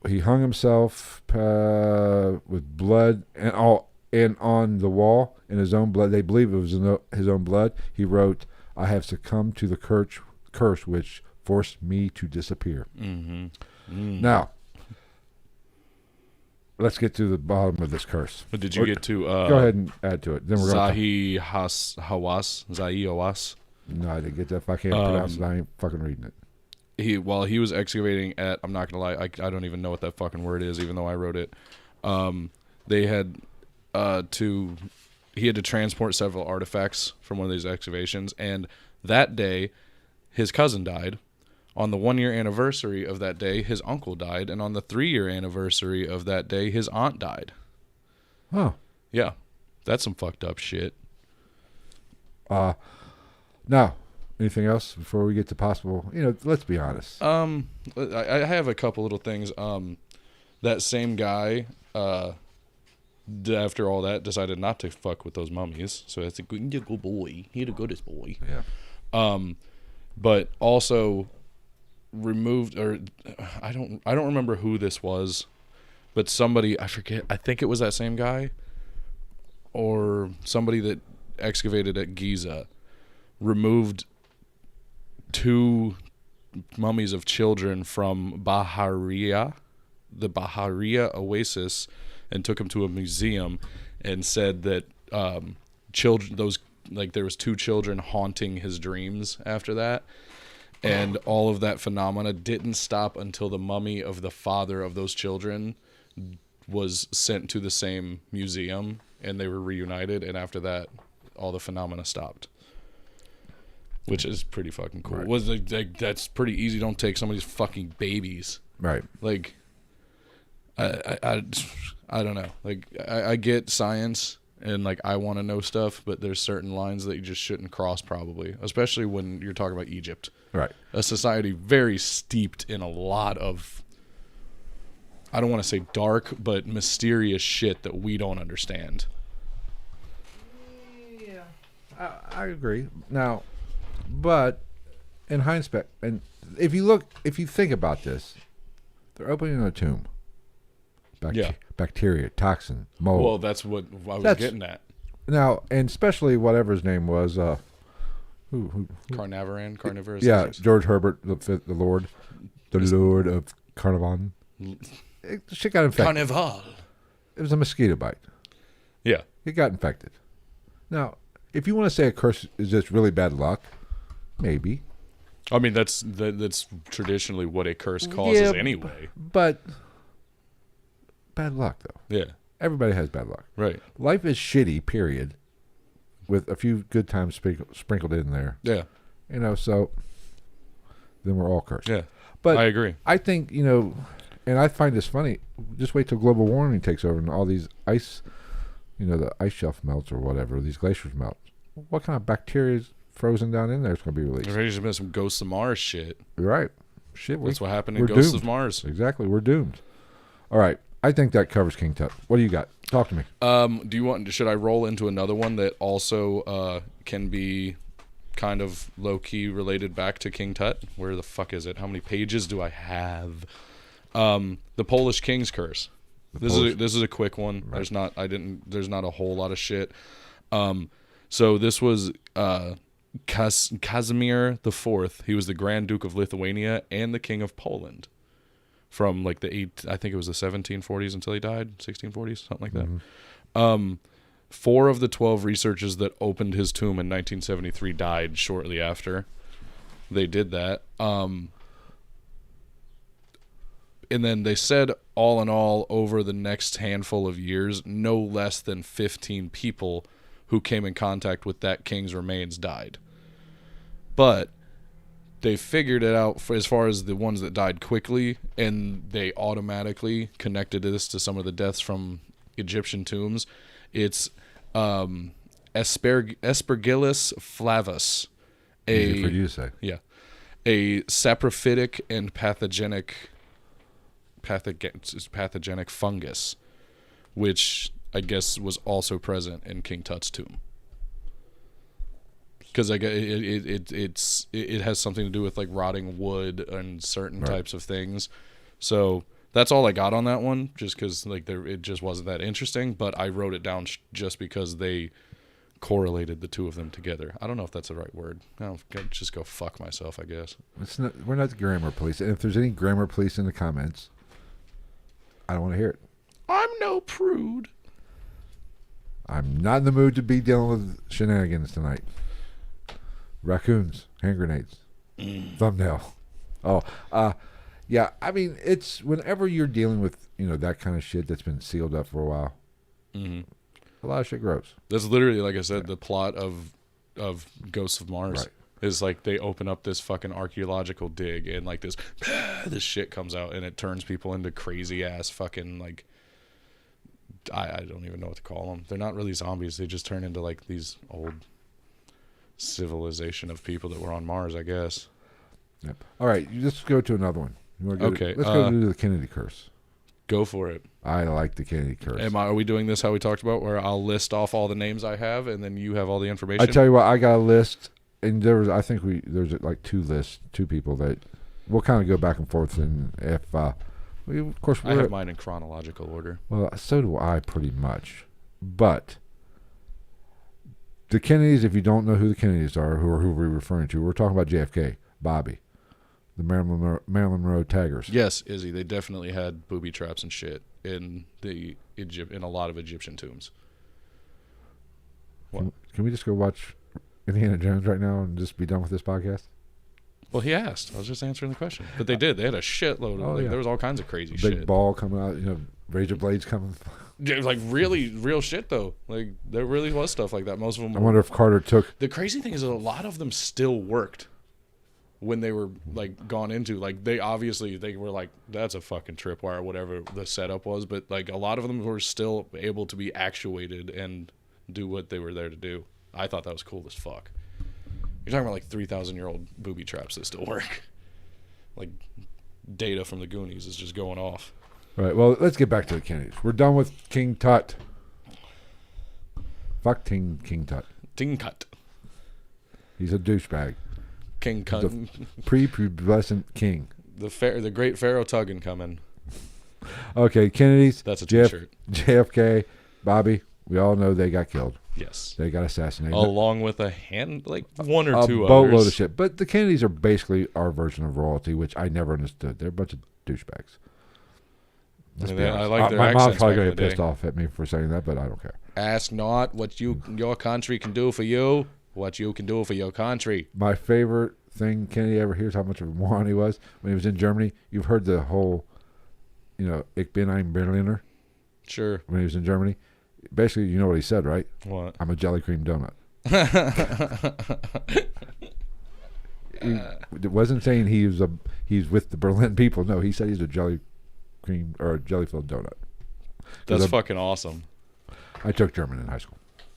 He hung himself with blood and on the wall in his own blood. They believe it was in his own blood. He wrote, "I have succumbed to the curse which forced me to disappear." Mm-hmm. Now, let's get to the bottom of this curse. But did you get to Go ahead and add to it. Then we're going. Zahi Hawass? No, I didn't get that. If I can't pronounce it, I ain't fucking reading it. While he was excavating at, I'm not gonna lie, I don't even know what that fucking word is, even though I wrote it. They had he had to transport several artifacts from one of these excavations, and that day, his cousin died. On the 1-year anniversary of that day, his uncle died, and on the 3-year anniversary of that day, his aunt died. Oh, Yeah, that's some fucked up shit. now, anything else before we get to possible? Let's be honest. I have a couple little things. That same guy, after all that, decided not to fuck with those mummies. So that's a good boy. He the goodest boy. Yeah. But also removed, or I don't remember who this was, but somebody, I forget. I think it was that same guy, or somebody that excavated at Giza, removed 2 mummies of children from Bahariya, the Bahariya Oasis, and took them to a museum and said that children, there was 2 children haunting his dreams after that. And all of that phenomena didn't stop until the mummy of the father of those children was sent to the same museum and they were reunited. And after that, all the phenomena stopped. Which is pretty fucking cool. Right. That's pretty easy. Don't take somebody's fucking babies. Right. Like, I don't know. Like, I get science and, like, I want to know stuff, but there's certain lines that you just shouldn't cross probably, especially when you're talking about Egypt. Right. A society very steeped in a lot of, I don't want to say dark, but mysterious shit that we don't understand. Yeah. I agree. Now, but in hindsight, and if you think about this, they're opening a tomb. Yeah. Bacteria, toxin, mold. Well, that's what I was getting at. Now, and especially whatever his name was, Carnivorous. Yeah, George Herbert, the Lord of Carnarvon. Shit got infected. Carnival. It was a mosquito bite. Yeah. It got infected. Now, if you want to say a curse is just really bad luck, maybe. I mean, that's traditionally what a curse causes anyway. But bad luck, though. Yeah. Everybody has bad luck. Right. Life is shitty, period, with a few good times sprinkled in there. Yeah. So then we're all cursed. Yeah. But I agree. I think, and I find this funny, just wait till global warming takes over and all these ice, the ice shelf melts or whatever, these glaciers melt. What kind of bacteria is frozen down in there is going to be released? There's been some Ghosts of Mars shit. Right. Shit. That's what happened in we're Ghosts doomed. of Mars. Exactly. We're doomed. All right. I think that covers King Tut. What do you got? Talk to me. Should I roll into another one that also can be kind of low-key related back to King Tut? Where the fuck is it? How many pages do I have? The Polish King's Curse. This is a quick one. Right. There's not a whole lot of shit. So this was Casimir IV. He was the Grand Duke of Lithuania and the King of Poland from like I think it was the 1740s until he died, 1640s, something like that. Mm-hmm. 4 of the 12 researchers that opened his tomb in 1973 died shortly after they did that. And then they said, all in all, over the next handful of years, no less than 15 people who came in contact with that king's remains died. But they figured it out as far as the ones that died quickly, and they automatically connected this to some of the deaths from Egyptian tombs. It's Aspergillus flavus, Easy for you to say. Yeah. A saprophytic and pathogenic fungus, which I guess was also present in King Tut's tomb. Because it has something to do with like rotting wood and certain types of things. So that's all I got on that one, just because like it just wasn't that interesting. But I wrote it down just because they correlated the two of them together. I don't know if that's the right word. I'll just go fuck myself, I guess. We're not the grammar police. And if there's any grammar police in the comments, I don't want to hear it. I'm no prude. I'm not in the mood to be dealing with shenanigans tonight. Raccoons, hand grenades, thumbnail. Yeah. I mean, it's whenever you're dealing with that kind of shit that's been sealed up for a while. Mm-hmm. A lot of shit grows. That's literally, like I said, the plot of Ghosts of Mars. Right. Is like they open up this fucking archaeological dig and like this shit comes out and it turns people into crazy ass fucking like I don't even know what to call them. They're not really zombies. They just turn into like these old civilization of people that were on Mars, I guess. Yep. All right, let's go to another one. Okay. Let's go to the Kennedy curse. Go for it. I like the Kennedy curse. Are we doing this how we talked about, where I'll list off all the names I have and then you have all the information? I tell you what, I got a list, and there's like two people that we'll kind of go back and forth, and if of course I have mine in chronological order. Well, so do I pretty much, but the Kennedys, if you don't know who the Kennedys are, who we're referring to, we're talking about JFK, Bobby, the Marilyn Monroe taggers. Yes, Izzy, they definitely had booby traps and shit in in a lot of Egyptian tombs. Can we just go watch Indiana Jones right now and just be done with this podcast? Well, he asked. I was just answering the question. But they did. They had a shitload of There was all kinds of crazy shit. Big ball coming out, razor blades coming. Like really real shit though. Like there really was stuff like that. Most of them. I wonder if Carter took. The crazy thing is that a lot of them still worked when they were like gone into. Like they were like, that's a fucking tripwire or whatever the setup was. But like a lot of them were still able to be actuated and do what they were there to do. I thought that was cool as fuck. You're talking about like 3,000-year-old booby traps that still work. Like Data from the Goonies is just going off. All right, well, let's get back to the Kennedys. We're done with King Tut. Fuck King Tut. King Tut. He's a douchebag. King Tut. Prepubescent king. The great Pharaoh Tuggin coming. Okay, Kennedys. That's a t-shirt. JFK, Bobby. We all know they got killed. Yes. They got assassinated. Along with one or two others. A boatload of shit. But the Kennedys are basically our version of royalty, which I never understood. They're a bunch of douchebags. I like their my mom's accents probably back going in to the get pissed day. off at me for saying that, but I don't care. Ask not what your country can do for you, what you can do for your country. My favorite thing Kennedy ever hears, how much of a moron he was when he was in Germany. You've heard the whole, Ich bin ein Berliner. Sure. When he was in Germany. Basically, you know what he said, right? What? I'm a jelly cream donut. He wasn't saying he's with the Berlin people. No, he said he's a jelly cream or a jelly-filled donut. That's fucking awesome. I took German in high school.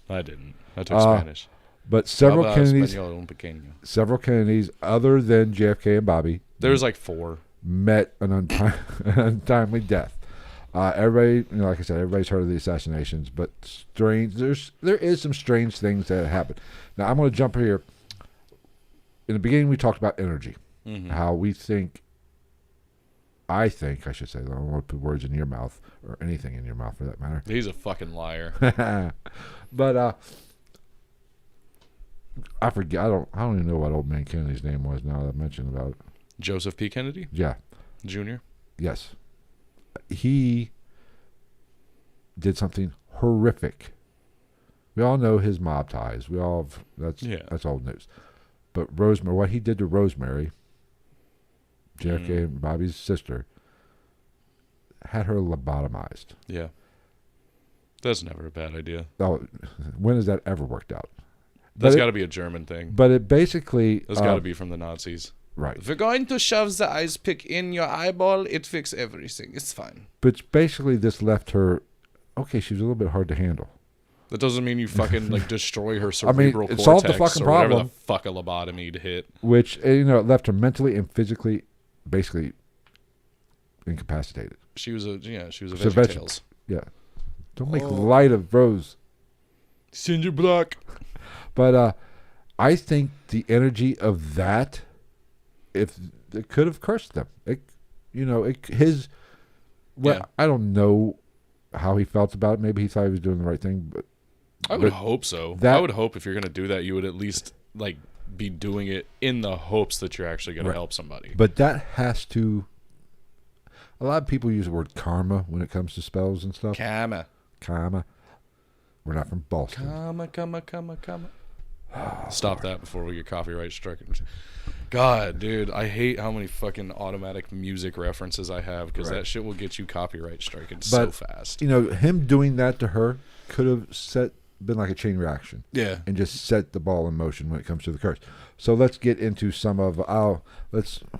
I didn't. I took Spanish. But several Kennedys, Español un pequeño. several Kennedys, other than JFK and Bobby, There's like 4. met an untimely death. Everybody, like I said, everybody's heard of the assassinations, but there is some strange things that happen. Now, I'm going to jump here. In the beginning, we talked about energy, how we think. I should say, I don't want to put words in your mouth or anything in your mouth for that matter. He's a fucking liar. But I forget. I don't even know what old man Kennedy's name was now that I mentioned about it. Joseph P. Kennedy? Yeah. Jr.? Yes. He did something horrific. We all know his mob ties. That's old news. But Rosemary, what he did to Rosemary, JFK and Bobby's sister, had her lobotomized. Yeah. That's never a bad idea. Oh, when has that ever worked out? That's got to be a German thing. But it basically... That's got to be from the Nazis. Right. If we're going to shove the ice pick in your eyeball, it fixes everything. It's fine. But basically this left her... Okay, she was a little bit hard to handle. That doesn't mean you fucking like destroy her I mean, cerebral it cortex solved the fucking or whatever problem. the fuck a lobotomy hit. Which, it left her mentally and physically basically incapacitated. She was a She's a VeggieTales. Yeah. Don't make light of Rose. Cinder block. But I think the energy of that, if it could have cursed them. I don't know how he felt about it. Maybe he thought he was doing the right thing, but I would hope so. I would hope if you're gonna do that, you would at least like be doing it in the hopes that you're actually gonna help somebody. But that has to. A lot of people use the word karma when it comes to spells and stuff. Karma. We're not from Boston. Karma. Stop that before we get copyright stricken. God, dude, I hate how many fucking automatic music references I have because that shit will get you copyright stricken so fast. Him doing that to her could have been like a chain reaction. Yeah. And just set the ball in motion when it comes to the curse. So let's get into some of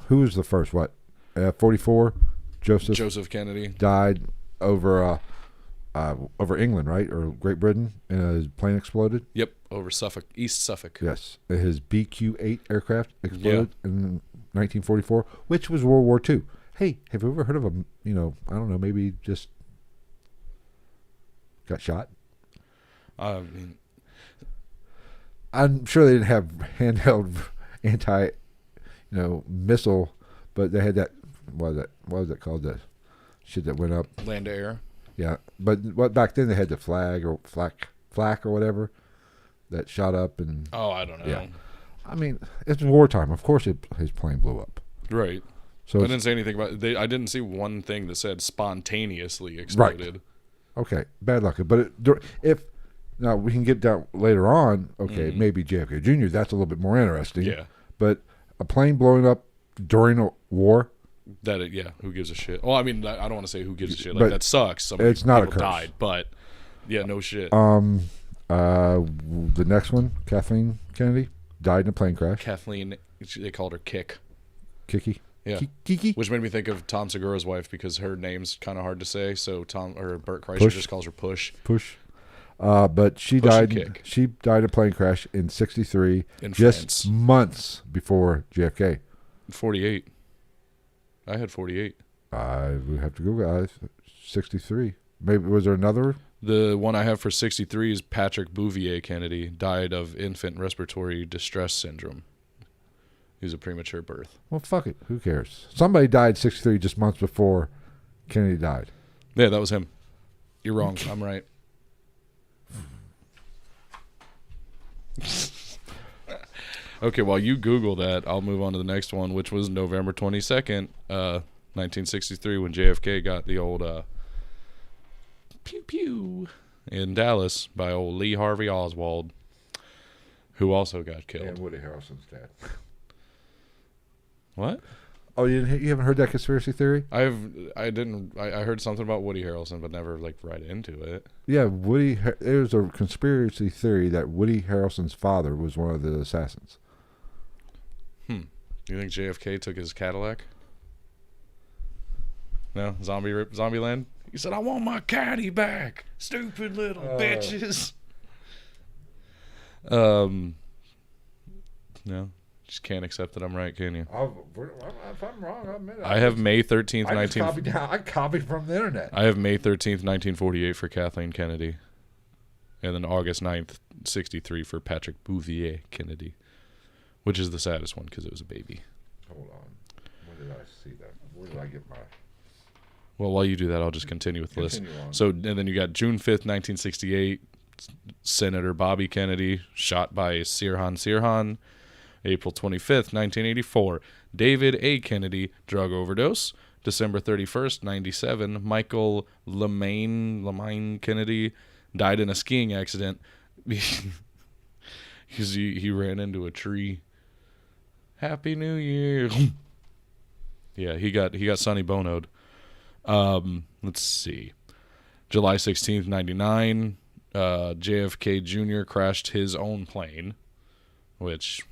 who was the first? 44? Joseph Kennedy died over England, right? Or Great Britain, and a plane exploded. Yep, over East Suffolk. Yes, his BQ-8 aircraft exploded in 1944, which was World War II. Hey, have you ever heard of I don't know, maybe just got shot? I mean, I'm sure they didn't have handheld missile, but they had that. What was that called? The shit that went up. Land to air. Yeah, but back then they had the flak or whatever that shot up and. Oh, I don't know. Yeah. I mean, it's wartime. Of course, his plane blew up. Right. So I didn't say anything about. I didn't see one thing that said spontaneously exploded. Right. Okay, bad luck. But if now we can get down later on. Okay, maybe JFK Jr. That's a little bit more interesting. Yeah. But a plane blowing up during a war. Who gives a shit? Well, I mean, I don't want to say who gives a shit. But Like that sucks. it's not a people curse. died, but yeah, no shit. The next one, Kathleen Kennedy died in a plane crash. Kathleen, they called her Kick. Kiki. Yeah. Kiki. Which made me think of Tom Segura's wife because her name's kind of hard to say. So Bert Kreischer Push. just calls her Push. But she Push and died. Kick. She died in a plane crash in '63, In just France. months before JFK. 48. I had 48. I would have to Google. 63. Maybe was there another? The one I have for 63 is Patrick Bouvier Kennedy, died of infant respiratory distress syndrome. He was a premature birth. Well, fuck it. Who cares? Somebody died 63 just months before Kennedy died. Yeah, that was him. You're wrong. I'm right. Okay, while you Google that, I'll move on to the next one, which was November 22nd, 1963, when JFK got the old pew-pew in Dallas by old Lee Harvey Oswald, who also got killed. And Woody Harrelson's dad. What? Oh, you haven't heard that conspiracy theory? I heard something about Woody Harrelson, but never like read into it. Yeah, there's a conspiracy theory that Woody Harrelson's father was one of the assassins. You think JFK took his Cadillac? No? Zombieland? He said, I want my caddy back. Stupid little bitches. No. Just can't accept that I'm right, can you? If I'm wrong, I'll admit it. I have May 13th, I copied from the internet. I have May 13th, 1948 for Kathleen Kennedy. And then August 9th, 63 for Patrick Bouvier Kennedy. Which is the saddest one because it was a baby. Hold on. When did I see that? Where did I get my... Well, while you do that, I'll just continue with the list. on. So, and then you got June 5th, 1968, Senator Bobby Kennedy shot by Sirhan Sirhan. April 25th, 1984, David A. Kennedy, drug overdose. December 31st, 97, Michael LeMaine Kennedy died in a skiing accident because he ran into a tree. Happy New Year. Yeah, he got Sonny Bono'd. Let's see. July 16th, 99, JFK Jr. crashed his own plane, which...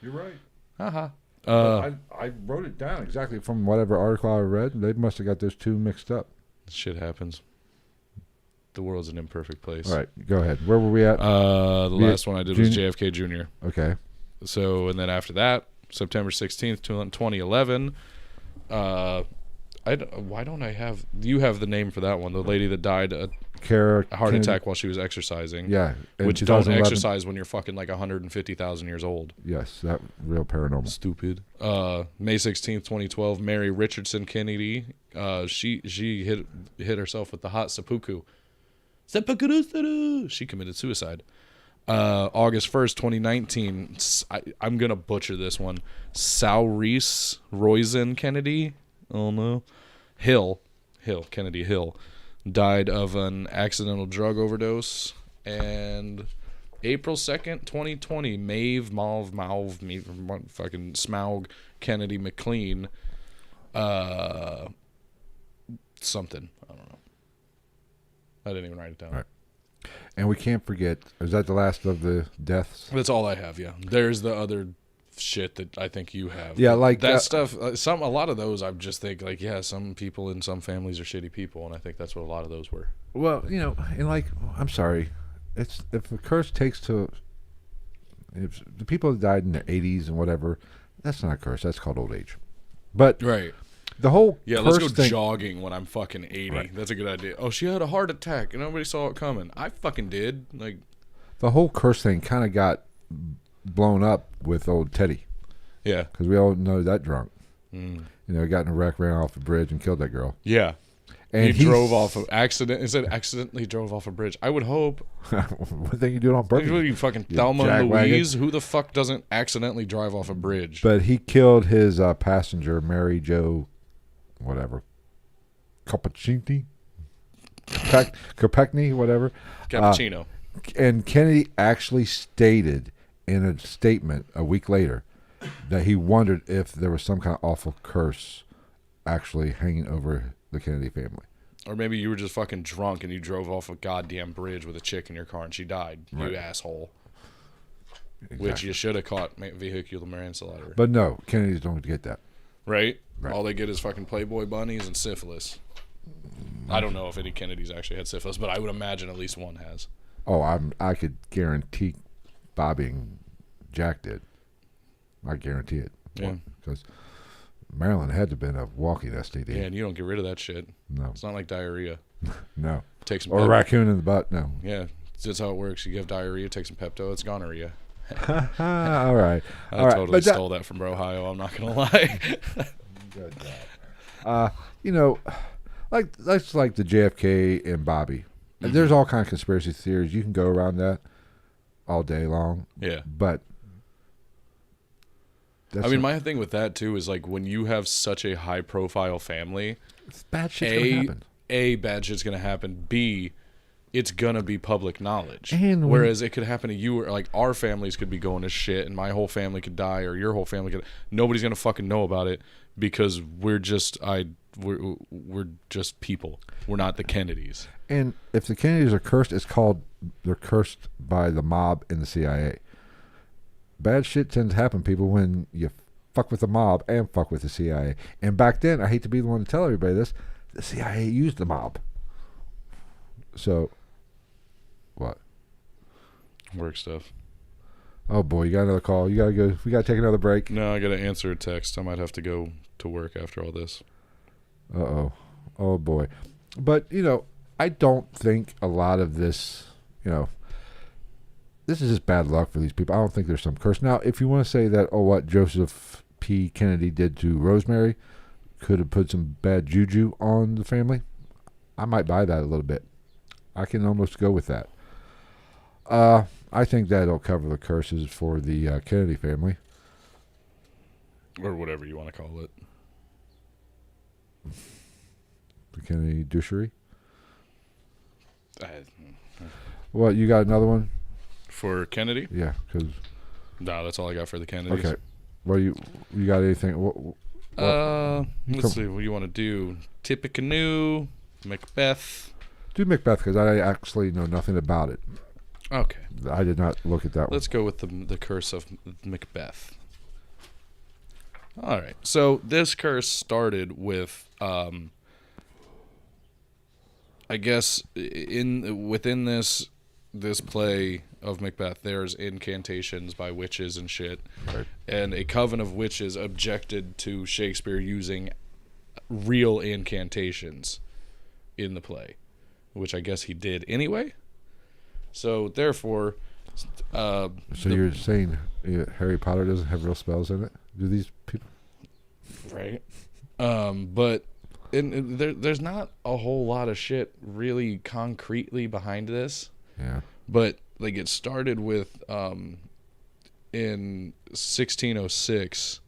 You're right. Haha. I wrote it down exactly from whatever article I read. They must have got those two mixed up. Shit happens. the world's an imperfect place. All right, go ahead. Where were we at? The last one I did was JFK Jr. Okay. So, and then after that, September 16th, 2011. Why don't I have... You have the name for that one. The lady that died a Kara heart Kennedy. attack while she was exercising. Yeah. in Which don't 2011. exercise when you're fucking like 150,000 years old. Yes, that real paranormal. Stupid. May 16th, 2012, Mary Richardson Kennedy. She hit herself with the hot seppuku. Seppuku. She committed suicide. August 1st, 2019. I'm going to butcher this one. Saurice Roizen Kennedy. Oh no. Kennedy Hill. Died of an accidental drug overdose. And April 2nd, 2020, fucking Smaug Kennedy McLean. Something. I don't know. I didn't even write it down. Right. And we can't forget, is that the last of the deaths? That's all I have, yeah. There's the other shit that I think you have. Yeah, But like that stuff. A lot of those, I just think like, yeah, some people in some families are shitty people, and I think that's what a lot of those were. Well, and like, I'm sorry. It's if the curse takes to... If the people that died in the 80s and whatever, that's not a curse. That's called old age. But Right. the whole Yeah, curse let's go thing... jogging when I'm fucking 80. Right. That's a good idea. Oh, she had a heart attack and nobody saw it coming. I fucking did. Like, The whole curse thing kind of got blown up with old Teddy. yeah. Because we all know that drunk. Mm. Got in a wreck, ran off a bridge, and killed that girl. Yeah. And he drove off of accident. It said accidentally drove off a bridge. I would hope. What thing you doing on What purpose? are you fucking You Thelma and jackwagon. Louise? Who the fuck doesn't accidentally drive off a bridge? But he killed his passenger, Mary Jo, whatever, Cappuccini, Kopechny, whatever. Cappuccino. And Kennedy actually stated in a statement a week later that he wondered if there was some kind of awful curse actually hanging over the Kennedy family. Or maybe you were just fucking drunk and you drove off a goddamn bridge with a chick in your car and she died. Right. You asshole. Which Exactly. you should have caught vehicular manslaughter. But no, Kennedys don't get that. Right? Right. All they get is fucking Playboy bunnies and syphilis. I don't know if any Kennedys actually had syphilis, but I would imagine at least one has. Oh, I could guarantee Bobby and Jack did. I guarantee it. Yeah. Because Marilyn had to have been a walking STD. Yeah, and you don't get rid of that shit. No. It's not like diarrhea. No. Take some Or a Pep- raccoon in the butt. No. Yeah, that's how it works. You have diarrhea, take some Pepto, it's gonorrhea. All right. I All right. totally But that- stole that from Ohio, I'm not going to lie. Good job. That's like the JFK and Bobby. Mm-hmm. There's all kind of conspiracy theories. You can go around that all day long. Yeah. But that's I mean, not- my thing with that, too, is like when you have such a high-profile family, it's bad shit's gonna happen. A, bad shit's going to happen. B, it's going to be public knowledge. And when- Whereas it could happen to you, or like our families could be going to shit and my whole family could die or your whole family could. Nobody's going to fucking know about it because we're just people. We're not the Kennedys. And if the Kennedys are cursed, they're cursed by the mob and the CIA. Bad shit tends to happen, people, when you fuck with the mob and fuck with the CIA. And back then, I hate to be the one to tell everybody this, the CIA used the mob. So, what? Work stuff. Oh boy, you got another call. You gotta go. We gotta take another break. No, I got to answer a text. I might have to go to work after all this. Oh boy. But I don't think a lot of this. This is just bad luck for these people. I don't think there's some curse. Now, if you want to say that, what Joseph P. Kennedy did to Rosemary could have put some bad juju on the family, I might buy that a little bit. I can almost go with that. I think that'll cover the curses for the Kennedy family. Or whatever you want to call it. The Kennedy douchery. What, you got another one? For Kennedy? Yeah, because... No, that's all I got for the Kennedys. Okay. Well, you got anything? Let's see. What do you want to do? Tippecanoe, Macbeth. Do Macbeth, because I actually know nothing about it. Okay. I did not look at that Let's go with the curse of Macbeth. All right. So this curse started with I guess within this play of Macbeth, there's incantations by witches and shit, Right. and a coven of witches objected to Shakespeare using real incantations in the play, which I guess he did anyway. So therefore, So you're saying Harry Potter doesn't have real spells in it? Do these people? right? But there's not a whole lot of shit really concretely behind this. Yeah. But like it started with in 1606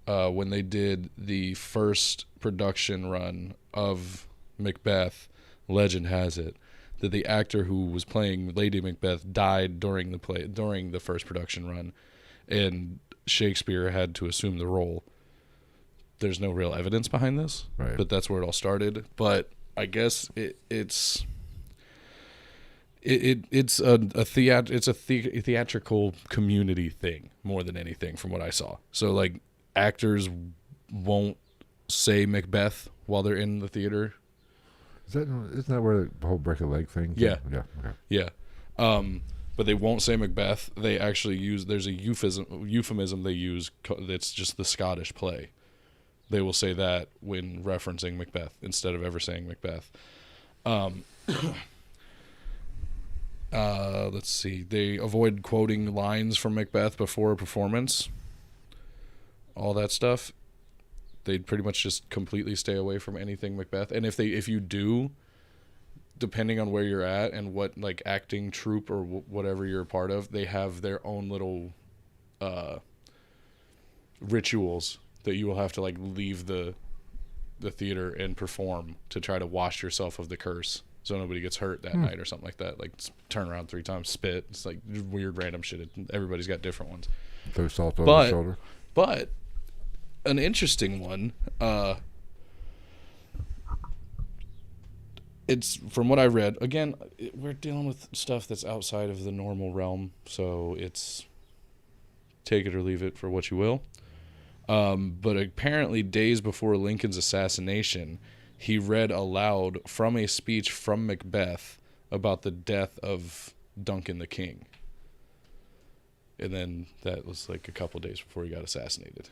when they did the first production run of Macbeth. Legend has it that the actor who was playing Lady Macbeth died during the first production run, and Shakespeare had to assume the role. There's no real evidence behind this, Right. but that's where it all started. But I guess it's a theatrical community thing more than anything, from what I saw. So like actors won't say Macbeth while they're in the theater. Isn't that where the whole break a leg thing? Yeah. Yeah. Okay. Yeah. But they won't say Macbeth. They actually use, there's a euphemism they use that's just the Scottish play. They will say that when referencing Macbeth instead of ever saying Macbeth. Let's see. They avoid quoting lines from Macbeth before a performance. All that stuff. They'd pretty much just completely stay away from anything Macbeth. And if you do, depending on where you're at and what like acting troupe or whatever you're a part of, they have their own little rituals that you will have to like leave the theater and perform to try to wash yourself of the curse, so nobody gets hurt that night or something like that. Like turn around 3 times, spit. It's like weird random shit. Everybody's got different ones. Throw salt over the shoulder. But an interesting one. It's from what I read. Again, we're dealing with stuff that's outside of the normal realm, so it's take it or leave it for what you will. But apparently, days before Lincoln's assassination, he read aloud from a speech from Macbeth about the death of Duncan the King. And then that was like a couple days before he got assassinated.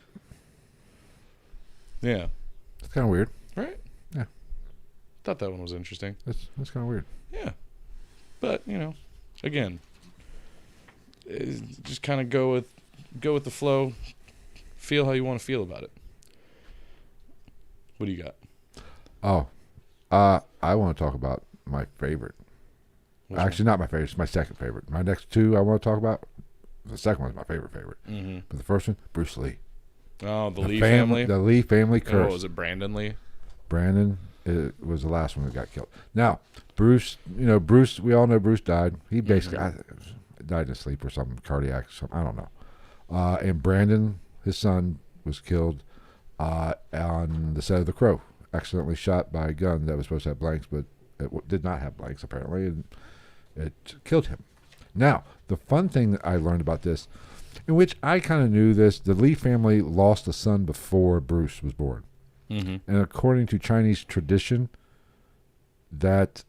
Yeah. It's kind of weird. Right? Yeah. Thought that one was interesting. That's kind of weird. Yeah. But, again, just kind of go with the flow. Feel how you want to feel about it. What do you got? Oh, I want to talk about my favorite. Which Actually, not my favorite. It's my second favorite. My next two I want to talk about. The second one is my favorite. Mm-hmm. But the first one, Bruce Lee. Oh, the Lee family? The Lee family curse. Oh, was it Brandon Lee? Brandon was the last one that got killed. Now, Bruce, we all know Bruce died. He basically died in his sleep or something, cardiac, I don't know. And Brandon, his son, was killed on the set of The Crow, accidentally shot by a gun that was supposed to have blanks, but it did not have blanks, apparently, and it killed him. Now, the fun thing that I learned about this, in which I kind of knew this, the Lee family lost a son before Bruce was born. Mm-hmm. And according to Chinese tradition, that,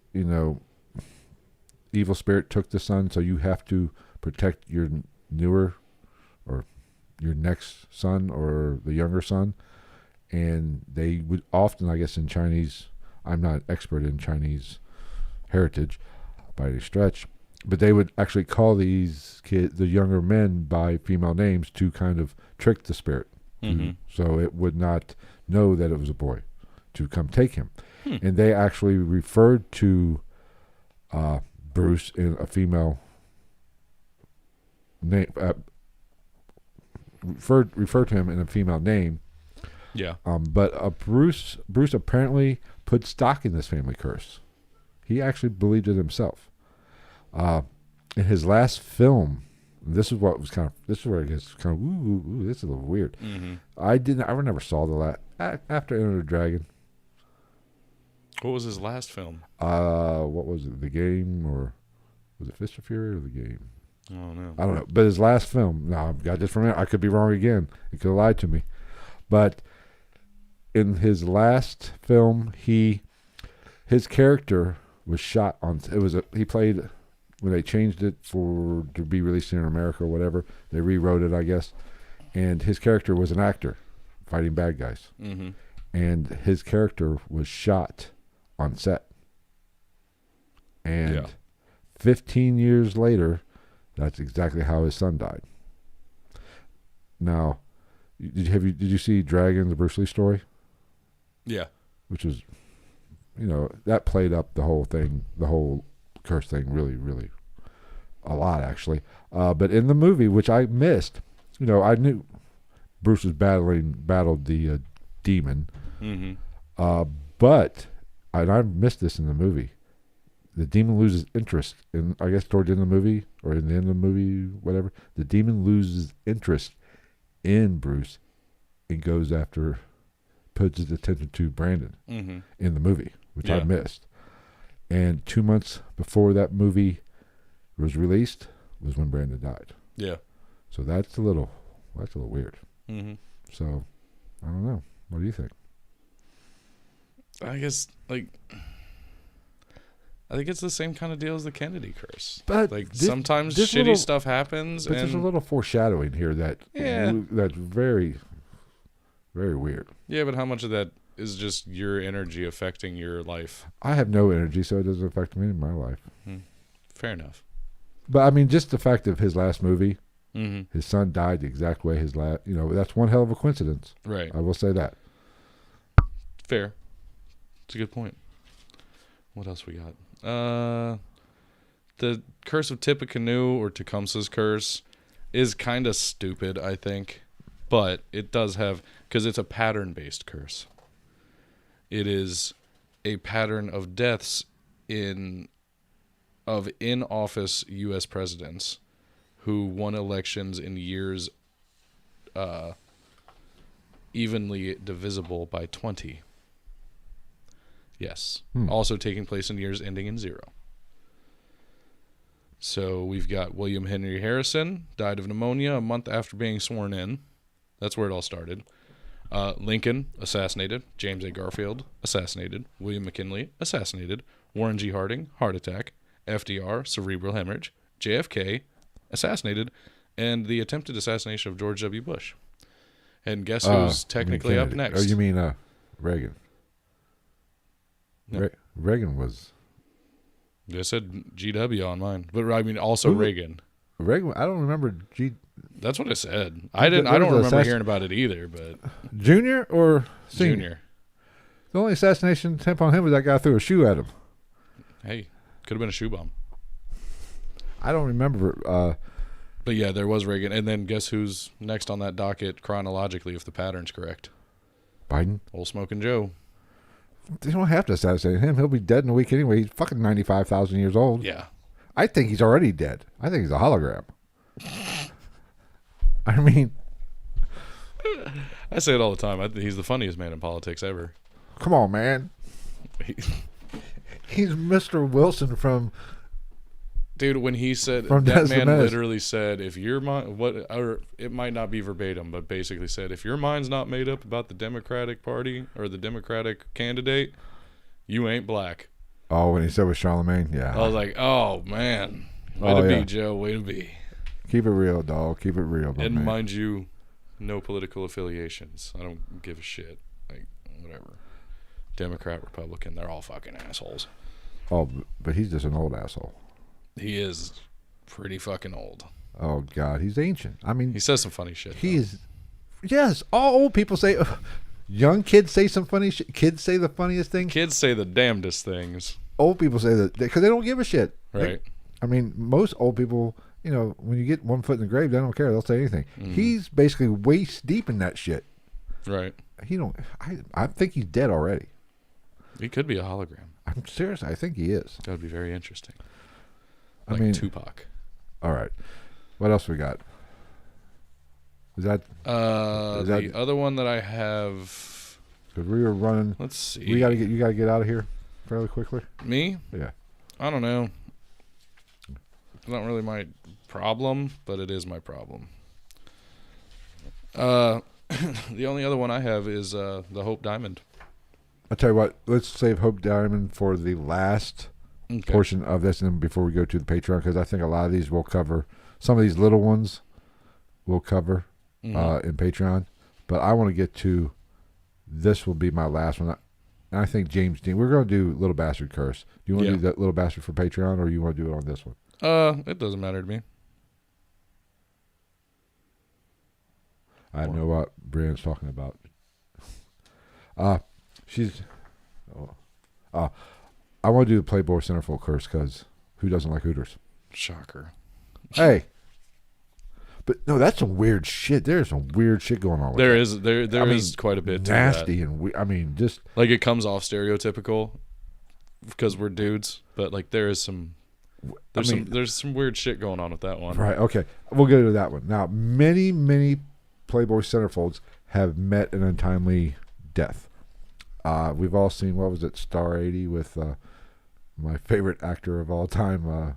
evil spirit took the son, so you have to protect your newer or your next son or the younger son. And they would often, I guess in Chinese, I'm not an expert in Chinese heritage by any stretch, but they would actually call these kids, the younger men, by female names to kind of trick the spirit. So it would not know that it was a boy to come take him. And they actually referred to Bruce in a female name, referred to him in a female name. Yeah. But Bruce apparently put stock in this family curse. He actually believed it himself. In his last film, this is where it gets kind of ooh, this is a little weird. Mm-hmm. I never saw the last after Enter the Dragon. What was his last film? What was it? The Game, or was it Fist of Fury or The Game? Oh no, I don't know. But his last film, now I got this from it. I could be wrong again. He could have lied to me. But in his last film, his his character was shot on. He played when they changed it to be released in America or whatever. They rewrote it, I guess. And his character was an actor fighting bad guys. Mm-hmm. And his character was shot on set. And 15 years later, that's exactly how his son died. Now, did you see Dragon, the Bruce Lee story? Yeah. Which was, that played up the whole thing, the whole curse thing, really, really a lot actually. But in the movie, which I missed, I knew Bruce was battled the demon. Mm-hmm. But I missed this in the movie. The demon loses interest in, I guess, toward the end of the movie or in the end of the movie, whatever. The demon loses interest in Bruce and puts his attention to Brandon in the movie, which I missed. And 2 months before that movie was released was when Brandon died. Yeah. So that's a little weird. Mm-hmm. So I don't know. What do you think? I guess I think it's the same kind of deal as the Kennedy curse. But sometimes shitty stuff happens. But there's a little foreshadowing here that's very, very weird. Yeah, but how much of that is just your energy affecting your life? I have no energy, so it doesn't affect me in my life. Fair enough. But I mean, just the fact of his last movie, mm-hmm. his son died the exact way his last. That's one hell of a coincidence. Right. I will say that. Fair. It's a good point. What else we got? The Curse of Tippecanoe or Tecumseh's Curse is kind of stupid, I think, but it does have, because it's a pattern-based curse. It is a pattern of deaths of in-office U.S. presidents who won elections in years evenly divisible by 20. Yes. Also taking place in years ending in 0. So we've got William Henry Harrison, died of pneumonia a month after being sworn in. That's where it all started. Lincoln, assassinated. James A. Garfield, assassinated. William McKinley, assassinated. Warren G. Harding, heart attack. FDR, cerebral hemorrhage. JFK, assassinated. And the attempted assassination of George W. Bush. And guess who's technically up next? Oh, you mean Reagan? No. Reagan was. I said GW on mine, but I mean also Reagan. Reagan, I don't remember That's what I said. I don't remember hearing about it either, but Junior or Senior? Junior. The only assassination attempt on him was that guy threw a shoe at him. Hey, could have been a shoe bomb. I don't remember. But yeah, there was Reagan, and then guess who's next on that docket chronologically, if the pattern's correct? Biden. Old Smoking Joe. They don't have to assassinate him. He'll be dead in a week anyway. He's fucking 95,000 years old. Yeah. I think he's already dead. I think he's a hologram. I mean, I say it all the time. I think he's the funniest man in politics ever. Come on, man. He's Mr. Wilson from. Dude, when he said From that Des man Moines. literally said, if your mind, or it might not be verbatim, but basically said, if your mind's not made up about the Democratic Party or the Democratic candidate, you ain't black. Oh, when he said with Charlemagne, yeah. I was like, oh man, way to be, Joe, way to be. Keep it real, dog. Keep it real, And man. mind you, no political affiliations. I don't give a shit. Like whatever, Democrat, Republican, they're all fucking assholes. Oh, but he's just an old asshole. He is pretty fucking old. Oh God, he's ancient. I mean, He says some funny shit. he is. Yes, all old people say. Young kids say some funny shit. Kids say the funniest thing. Kids say the damnedest things. Old people say that because they don't give a shit. Right. I mean, most old people, when you get 1 foot in the grave, they don't care. They'll say anything. He's basically waist deep in that shit. Right. He don't. I think he's dead already. He could be a hologram. I'm serious. I think he is. That would be very interesting. I Like mean, Tupac. all right. What else we got? Is that The other one that I have. because we were running? Let's see. You got to get out of here fairly quickly. Me? Yeah. I don't know. It's not really my problem, but it is my problem. The only other one I have is the Hope Diamond. I'll tell you what. Let's save Hope Diamond for the last Okay. portion of this, and before we go to the Patreon, because I think a lot of these will cover. Some of these little ones will cover in Patreon, but I want to get to. This will be my last one, and I think James Dean. We're going to do Little Bastard Curse. Do you want to do that Little Bastard for Patreon, or you want to do it on this one? It doesn't matter to me. I know what Brian's talking about. She's. I want to do the Playboy Centerfold Curse because who doesn't like Hooters? Shocker. Hey. But no, that's some weird shit. There's some weird shit going on with There that. is there is quite a bit nasty to that. and I mean, just Like it comes off stereotypical because we're dudes, but like there is some there's some weird shit going on with that one. right. Okay, we'll get into that one now. Many Playboy centerfolds have met an untimely death. We've all seen, what was it, Star 80 with my favorite actor of all time,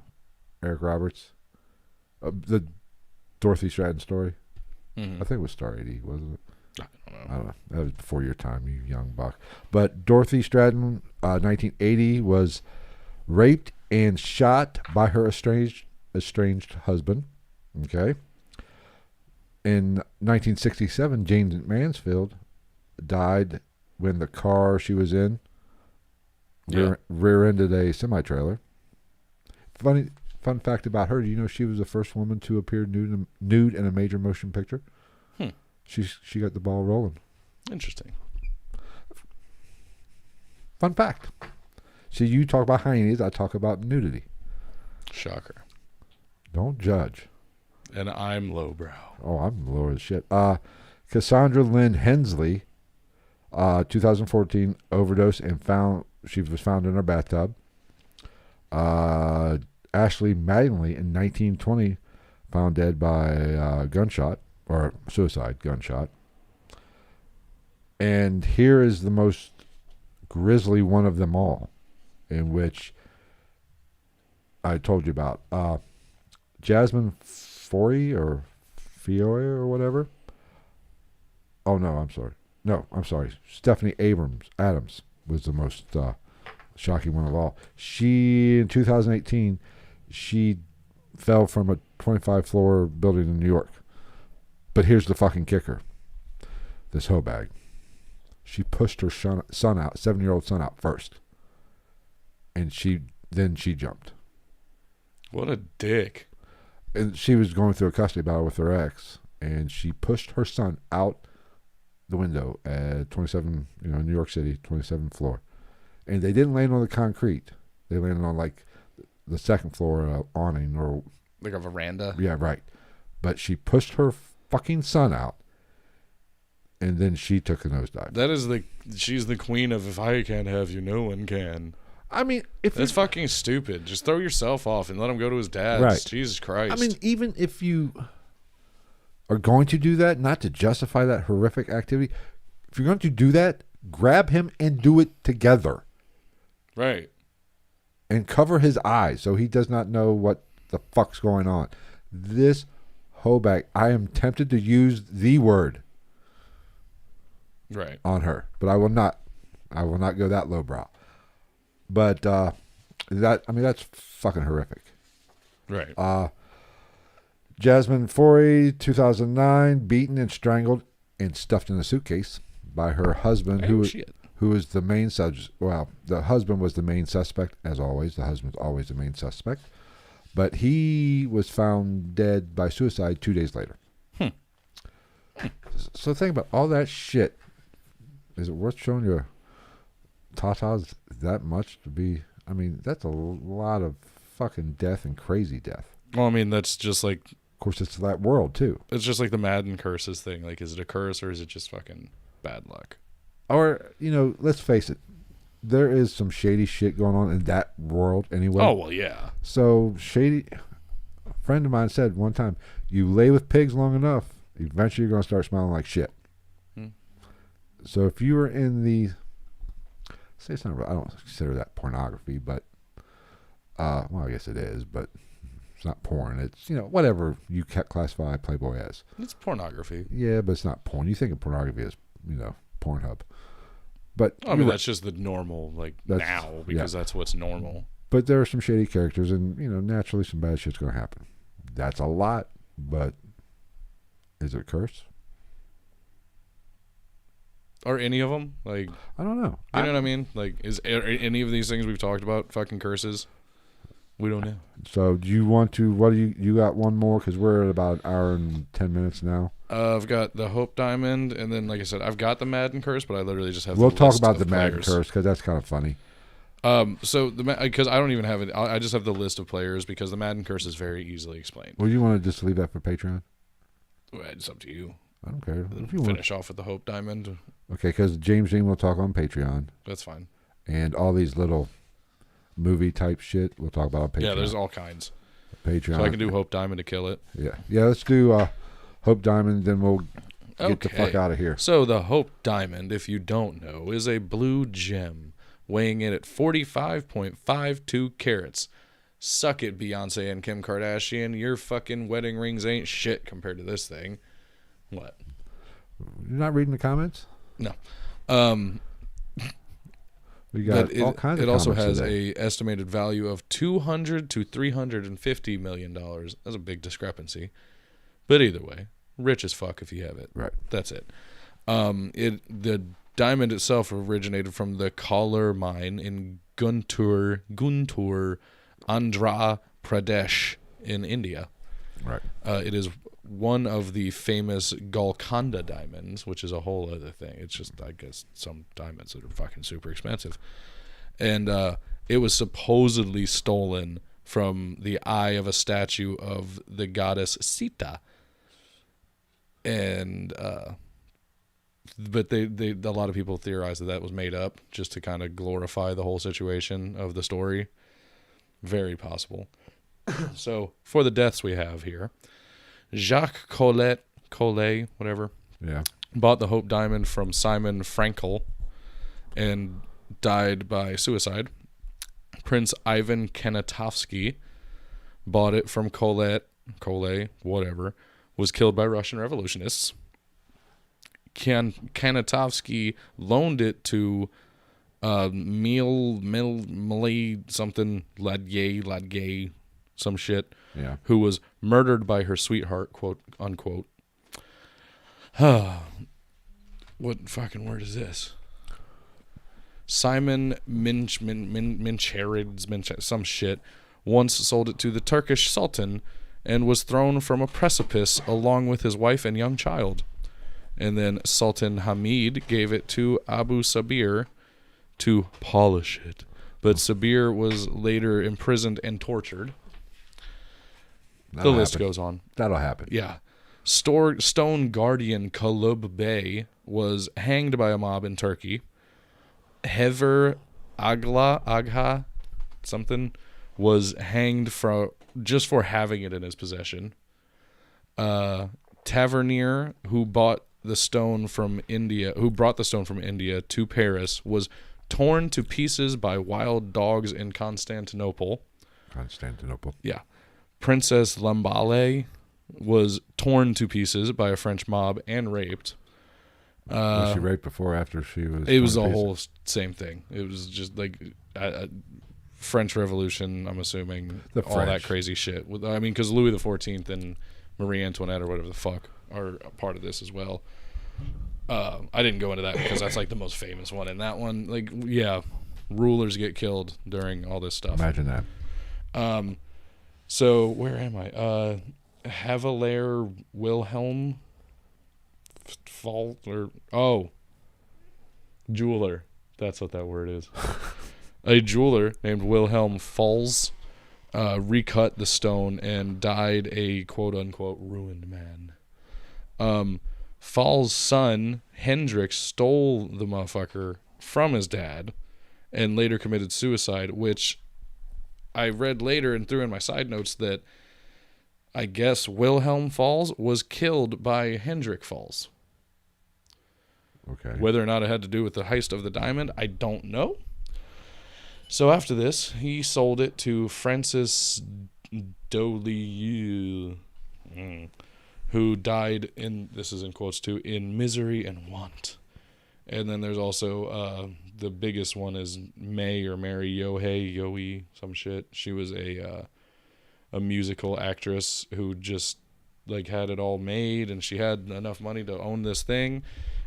Eric Roberts, the Dorothy Stratton story. Mm-hmm. I think it was Star 80, wasn't it? I don't know. That was before your time, you young buck. But Dorothy Stratton, 1980, was raped and shot by her estranged husband. Okay. In 1967, James Mansfield died when the car she was in rear-ended a semi-trailer. Fun fact about her: do you know she was the first woman to appear nude in a major motion picture? She got the ball rolling. Interesting. Fun fact. See, you talk about hyenas, I talk about nudity. Shocker. Don't judge. And I'm lowbrow. Oh, I'm lower as shit. Cassandra Lynn Hensley, 2014, overdose and she was found in her bathtub. Ashley Mattingly in 1920, found dead by gunshot or suicide gunshot. And here is the most grisly one of them all, in which I told you about. Jasmine Foy or Fioy or whatever. Oh, no, I'm sorry. No, I'm sorry. Stephanie Adams was the most shocking one of all. She, in 2018, she fell from a 25-floor building in New York. But here's the fucking kicker. This hoe bag. She pushed her son out, 7-year-old son out first. And then she jumped. What a dick. And she was going through a custody battle with her ex, and she pushed her son out the window at 27, New York City, 27th floor. And they didn't land on the concrete. They landed on like the second floor awning or Like a veranda. yeah, right. But she pushed her fucking son out, and then she took a nosedive. She's the queen of if I can't have you, no one can. I mean, if That's fucking stupid. Just throw yourself off and let him go to his dad's. Right. Jesus Christ. I mean, even if you are going to do that, not to justify that horrific activity, if you're going to do that, grab him and do it together. Right. And cover his eyes so he does not know what the fuck's going on. This hoebag, I am tempted to use the word Right. on her, but I will not. I will not go that lowbrow. But that's fucking horrific. Right. Jasmine Foy, 2009, beaten and strangled and stuffed in a suitcase by her husband, Shit. who is the main subject. Well, the husband was the main suspect, as always. The husband's always the main suspect. But he was found dead by suicide 2 days later. So think about all that shit. Is it worth showing your tatas that much to be? I mean, that's a lot of fucking death and crazy death. Well, I mean, that's just like Of course, it's that world, too. it's just like the Madden curses thing. Like, is it a curse or is it just fucking bad luck? Or, let's face it. There is some shady shit going on in that world anyway. Oh well, yeah. So, shady... A friend of mine said one time, you lay with pigs long enough, eventually you're going to start smelling like shit. So if you were in the... Say it's not... I don't consider that pornography, but... well, I guess it is, but... It's not porn. It's, whatever you classify Playboy as. It's pornography. Yeah, but it's not porn. You think of pornography as, Pornhub. But I mean, that's just the normal, like, That's- now, because that's what's normal. but there are some shady characters, and naturally some bad shit's gonna happen. That's a lot, but is it a curse? Are any of them? Like, I don't know. you know what I mean? Like, are any of these things we've talked about fucking curses? We don't know. So do you want to? What do you got? One more because we're at about an hour and 10 minutes now. I've got the Hope Diamond, and then, like I said, I've got the Madden curse, but I literally just have. We'll the talk list about of the Madden players. curse because that's kind of funny. So because I don't even have it, I just have the list of players because the Madden curse is very easily explained. Well, you want to just leave that for Patreon? Well, it's up to you. I don't care. If you want. Finish off with the Hope Diamond. Okay, because James Dean will talk on Patreon, That's fine. and all these little movie type shit we'll talk about on Patreon. Yeah, there's all kinds. Patreon. So I can do Hope Diamond to kill it. Yeah. Let's do Hope Diamond, then we'll get the fuck out of here. So the Hope Diamond, if you don't know, is a blue gem weighing in at 45.52 carats. Suck it, Beyonce and Kim Kardashian. Your fucking wedding rings ain't shit compared to this thing. What? You're not reading the comments? No. We got But all kinds of it also comments has today. a estimated value of $200 to $350 million. That's a big discrepancy. But either way, rich as fuck if you have it. Right. That's it. The diamond itself originated from the Kolar mine in Guntur, Andhra Pradesh in India. Right. It is one of the famous Golconda diamonds, which is a whole other thing. It's just, I guess, some diamonds that are fucking super expensive. And it was supposedly stolen from the eye of a statue of the goddess Sita. And but they a lot of people theorize that was made up just to kind of glorify the whole situation of the story. Very possible. So for the deaths we have here, Jacques Collet, whatever, bought the Hope Diamond from Simon Frankel and died by suicide. Prince Ivan Kanatovsky bought it from Collet, whatever, was killed by Russian revolutionists. Kanatovsky loaned it to Millie something Ladgay, some shit, who was murdered by her sweetheart, quote unquote. What fucking word is this? Simon Mincherids, some shit, once sold it to the Turkish Sultan and was thrown from a precipice along with his wife and young child. And then Sultan Hamid gave it to Abu Sabir to polish it. But Sabir was later imprisoned and tortured. The list goes on. That'll happen. Yeah. Stone Guardian Kalub Bey was hanged by a mob in Turkey. Hever Agha, something, was hanged just for having it in his possession. Tavernier, who brought the stone from India to Paris, was torn to pieces by wild dogs in Constantinople. Yeah. Princess Lamballe was torn to pieces by a French mob and raped. Was she raped before or after she was? It was the whole same thing. It was just like French Revolution, I'm assuming. All that crazy shit. I mean, because Louis XIV and Marie Antoinette or whatever the fuck are a part of this as well. I didn't go into that because that's like the most famous one. And that one, like, yeah, rulers get killed during all this stuff. Imagine that. So where am I? Havelair Wilhelm jeweler. That's what that word is. A jeweler named Wilhelm Falls recut the stone and died a quote-unquote ruined man. Falls' son, Hendrik, stole the motherfucker from his dad and later committed suicide, which I read later and threw in my side notes that I guess Wilhelm Falls was killed by Hendrik Falls. Okay. Whether or not it had to do with the heist of the diamond, I don't know. So after this, he sold it to Francis Dolieu, who died in, this is in quotes too, in misery and want. And then there's also the biggest one is May or Mary Yohei, some shit. She was a musical actress who just like had it all made, and she had enough money to own this thing.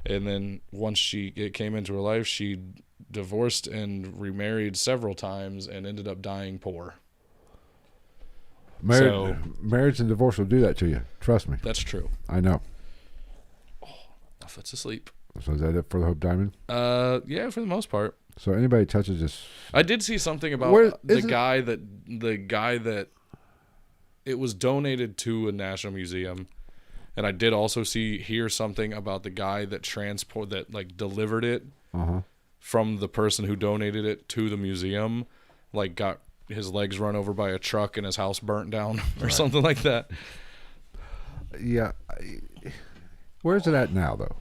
And then once it came into her life, she divorced and remarried several times and ended up dying poor. Marriage and divorce will do that to you. Trust me. That's true. I know. My foot's asleep. So is that it for the Hope Diamond? Yeah, for the most part. So anybody touches this, I did see something about the guy that it was donated to a national museum, and I did also hear something about the guy that delivered it from the person who donated it to the museum, like got his legs run over by a truck and his house burnt down or something like that. Yeah. Where's it at now, though?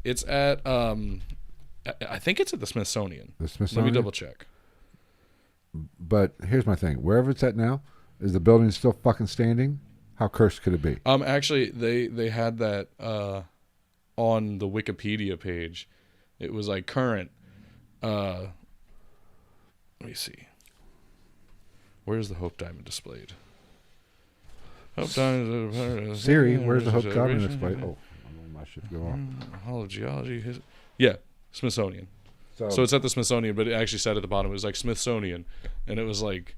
It's at I think it's at the Smithsonian. The Smithsonian? Let me double check. But here's my thing. Wherever it's at now, is the building still fucking standing? How cursed could it be? Actually, they had that on the Wikipedia page. It was like current. Let me see. Where's the Hope Diamond displayed? Hope Diamond. Siri, where's the Hope Diamond displayed? Oh, my shit go on. Hall of Geology. Yeah, Smithsonian. So it's at the Smithsonian, but it actually said at the bottom it was like Smithsonian, and it was like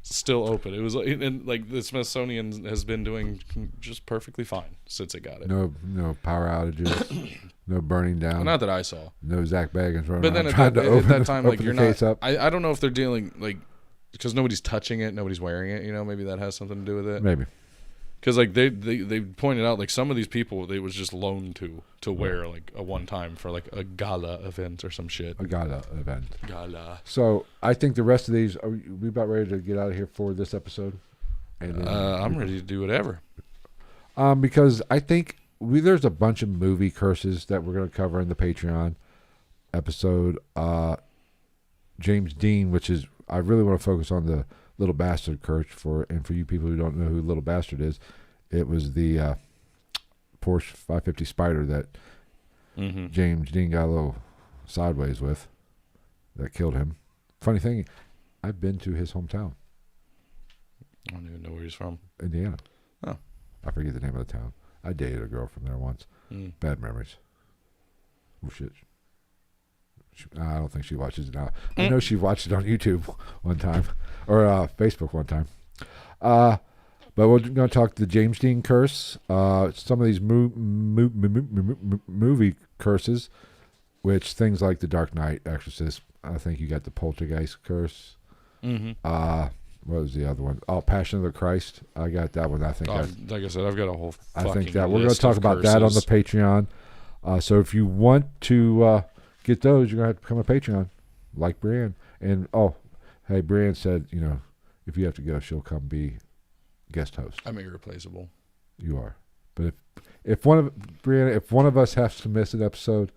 still open. It was like, and like the Smithsonian has been doing just perfectly fine since it got it. No power outages, no burning down. Not that I saw. No Zach Baggins running But then around at that time, like open you're the case not. up. I don't know if they're dealing like because nobody's touching it, nobody's wearing it. You know, maybe that has something to do with it. Maybe. Because like they pointed out like some of these people they was just loaned to wear like a one time for like a gala event or some shit. A gala event. Gala. So I think the rest of these are we about ready to get out of here for this episode. And I'm ready to do whatever. Because I think there's a bunch of movie curses that we're going to cover in the Patreon episode. James Dean, which is I really want to focus on the Little Bastard curse for you people who don't know who Little Bastard is. It was the Porsche 550 Spider that James Dean got a little sideways with that killed him. Funny thing, I've been to his hometown. I don't even know where he's from. Indiana. Oh. I forget the name of the town. I dated a girl from there once. Bad memories. Oh, shit. I don't think she watches it now. I know she watched it on YouTube one time. Or Facebook one time. But we're going to talk the James Dean curse. Some of these movie curses, which things like The Dark Knight, Exorcist. I think you got the Poltergeist curse. What was the other one? Oh, Passion of the Christ. I got that one. I think. Like I said, I've got a whole. I think that we're going to talk about that on the Patreon. So if you want to get those, you're going to have to become a Patreon, like Brienne. And hey, Brienne said, if you have to go, she'll come be guest host. I'm irreplaceable. You are. But if one of us has to miss an episode,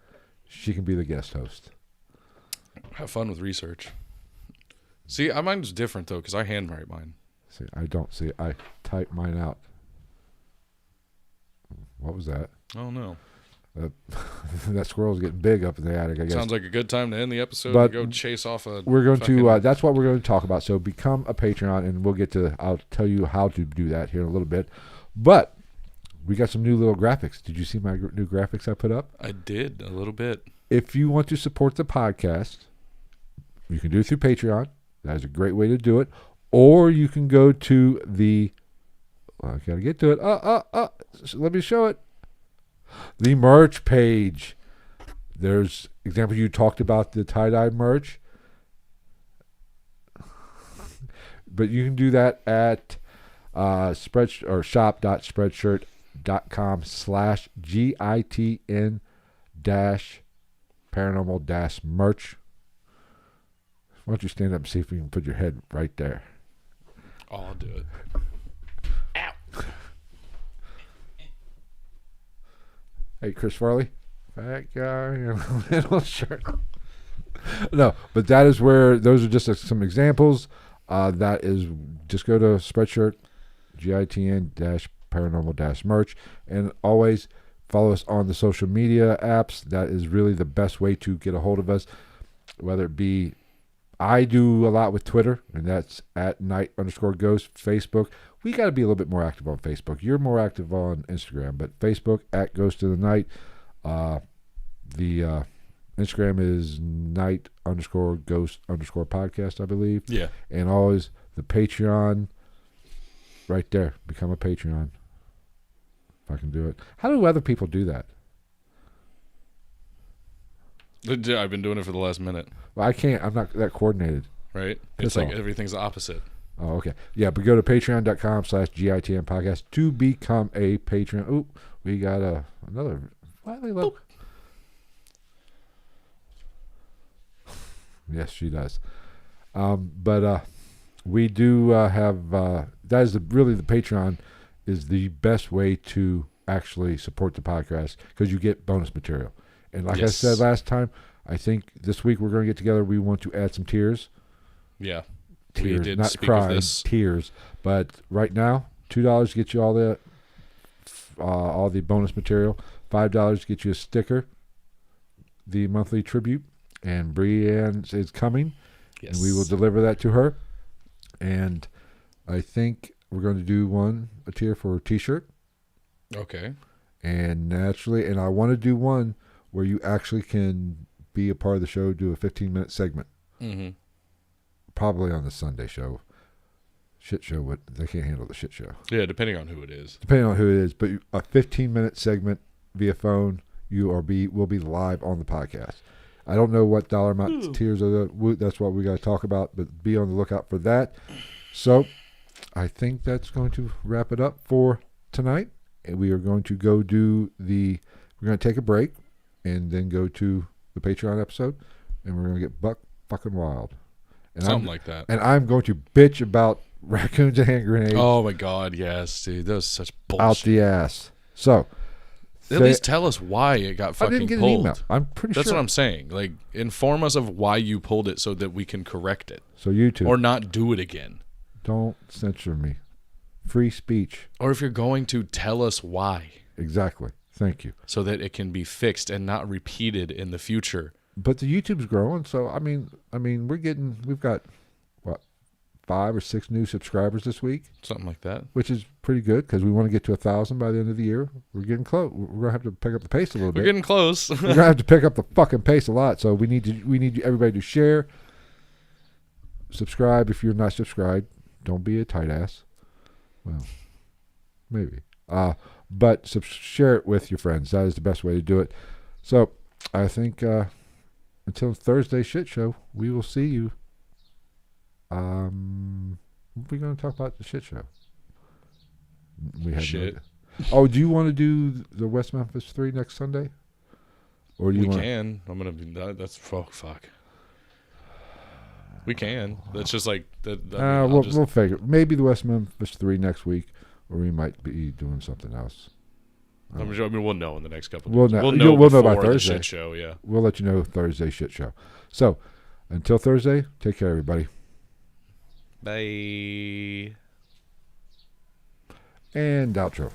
she can be the guest host. Have fun with research. See, mine's different though because I handwrite mine. See, I don't see. I type mine out. What was that? Oh no. That squirrel's getting big up in the attic, I guess. Sounds like a good time to end the episode But and go chase off a. We're going to. That's what we're going to talk about. So become a Patreon, and we'll get to. I'll tell you how to do that here in a little bit. But we got some new little graphics. Did you see my new graphics I put up? I did a little bit. If you want to support the podcast, you can do it through Patreon. That is a great way to do it. Or you can go to the. Well, I gotta get to it. Let me show it. The merch page. There's example you talked about the tie-dye merch. But you can do that at shop.spreadshirt.com/GITN-paranormal-merch. Why don't you stand up and see if you can put your head right there? Oh, I'll do it. Ow. Hey, Chris Farley. Fat guy in a little shirt. No, but that is where, those are just some examples. That is, just go to Spreadshirt, GITN-paranormal-merch. And always Follow us on the social media apps. That is really the best way to get a hold of us. Whether it be, I do a lot with Twitter, and that's at @night_ghost. Facebook, we got to be a little bit more active on Facebook. You're more active on Instagram, but Facebook at Ghost of the Night. The Instagram is night_ghost_podcast, I believe. Yeah. And always the Patreon right there. Become a Patreon. If I can do it. How do other people do that? I've been doing it for the last minute. Well, I can't. I'm not that coordinated. Right? Piss It's like off. everything's the opposite. Oh, okay. Yeah, but go to patreon.com/GITM podcast to become a patron. Ooh, we got another. Why they look? Yes, she does. But we do have. That is really the Patreon is the best way to actually support the podcast because you get bonus material. And like I Yes. said last time, I think this week we're going to get together. We want to add some tears. Yeah. Tears, We did not speak of crying, this. tears. But right now, $2 gets you all the bonus material. $5 gets you a sticker, the monthly tribute, and Brienne is coming, Yes. and we will deliver that to her. And I think we're going to do a tier for a T-shirt, Okay. and naturally, and I want to do one where you actually can be a part of the show, do a 15-minute segment. Mm-hmm. Probably on the Sunday show. Shit show, they can't handle the shit show. Yeah, depending on who it is. Depending on who it is, but a 15-minute segment via phone, will be live on the podcast. I don't know what dollar amount tiers are. That's what we got to talk about, but be on the lookout for that. So I think that's going to wrap it up for tonight. And we are going to go we're going to take a break and then go to the Patreon episode, and we're going to get buck fucking wild. And Something like that. And I'm going to bitch about raccoons and hand grenades Oh my God, yes, dude. That was such bullshit. out the ass. So At least tell us why it got I fucking didn't get pulled. an email. I'm pretty That's sure. what I'm saying. Like, inform us of why you pulled it so that we can correct it So YouTube, or not do it again. don't censor me. Free speech. Or if you're going to, tell us why Exactly. Thank you. so that it can be fixed and not repeated in the future. But the YouTube's growing, so I mean, we've got what 5 or 6 new subscribers this week, Something like that. which is pretty good because we want to get to 1,000 by the end of the year. We're getting close. We're gonna have to pick up the pace a little We're bit. getting close. We're gonna have to pick up the fucking pace a lot. So we need everybody to share, subscribe if you're not subscribed. Don't be a tight ass. Well, maybe. But share it with your friends. That is the best way to do it. So I think until Thursday shit show, we will see you. What are we going to talk about the shit show? We have Shit. Oh, do you want to do the West Memphis 3 next Sunday? Or do you We want? can. I'm gonna be. That's fuck. We can. That's just like that. I'll We'll figure. Maybe the West Memphis 3 next week, or we might be doing something else. I mean, we'll know in the next couple. We'll Of know- days. We'll you'll- know. we'll know by before the Thursday. shit show. Yeah. We'll let you know Thursday shit show. So until Thursday, take care, everybody. Bye. And outro.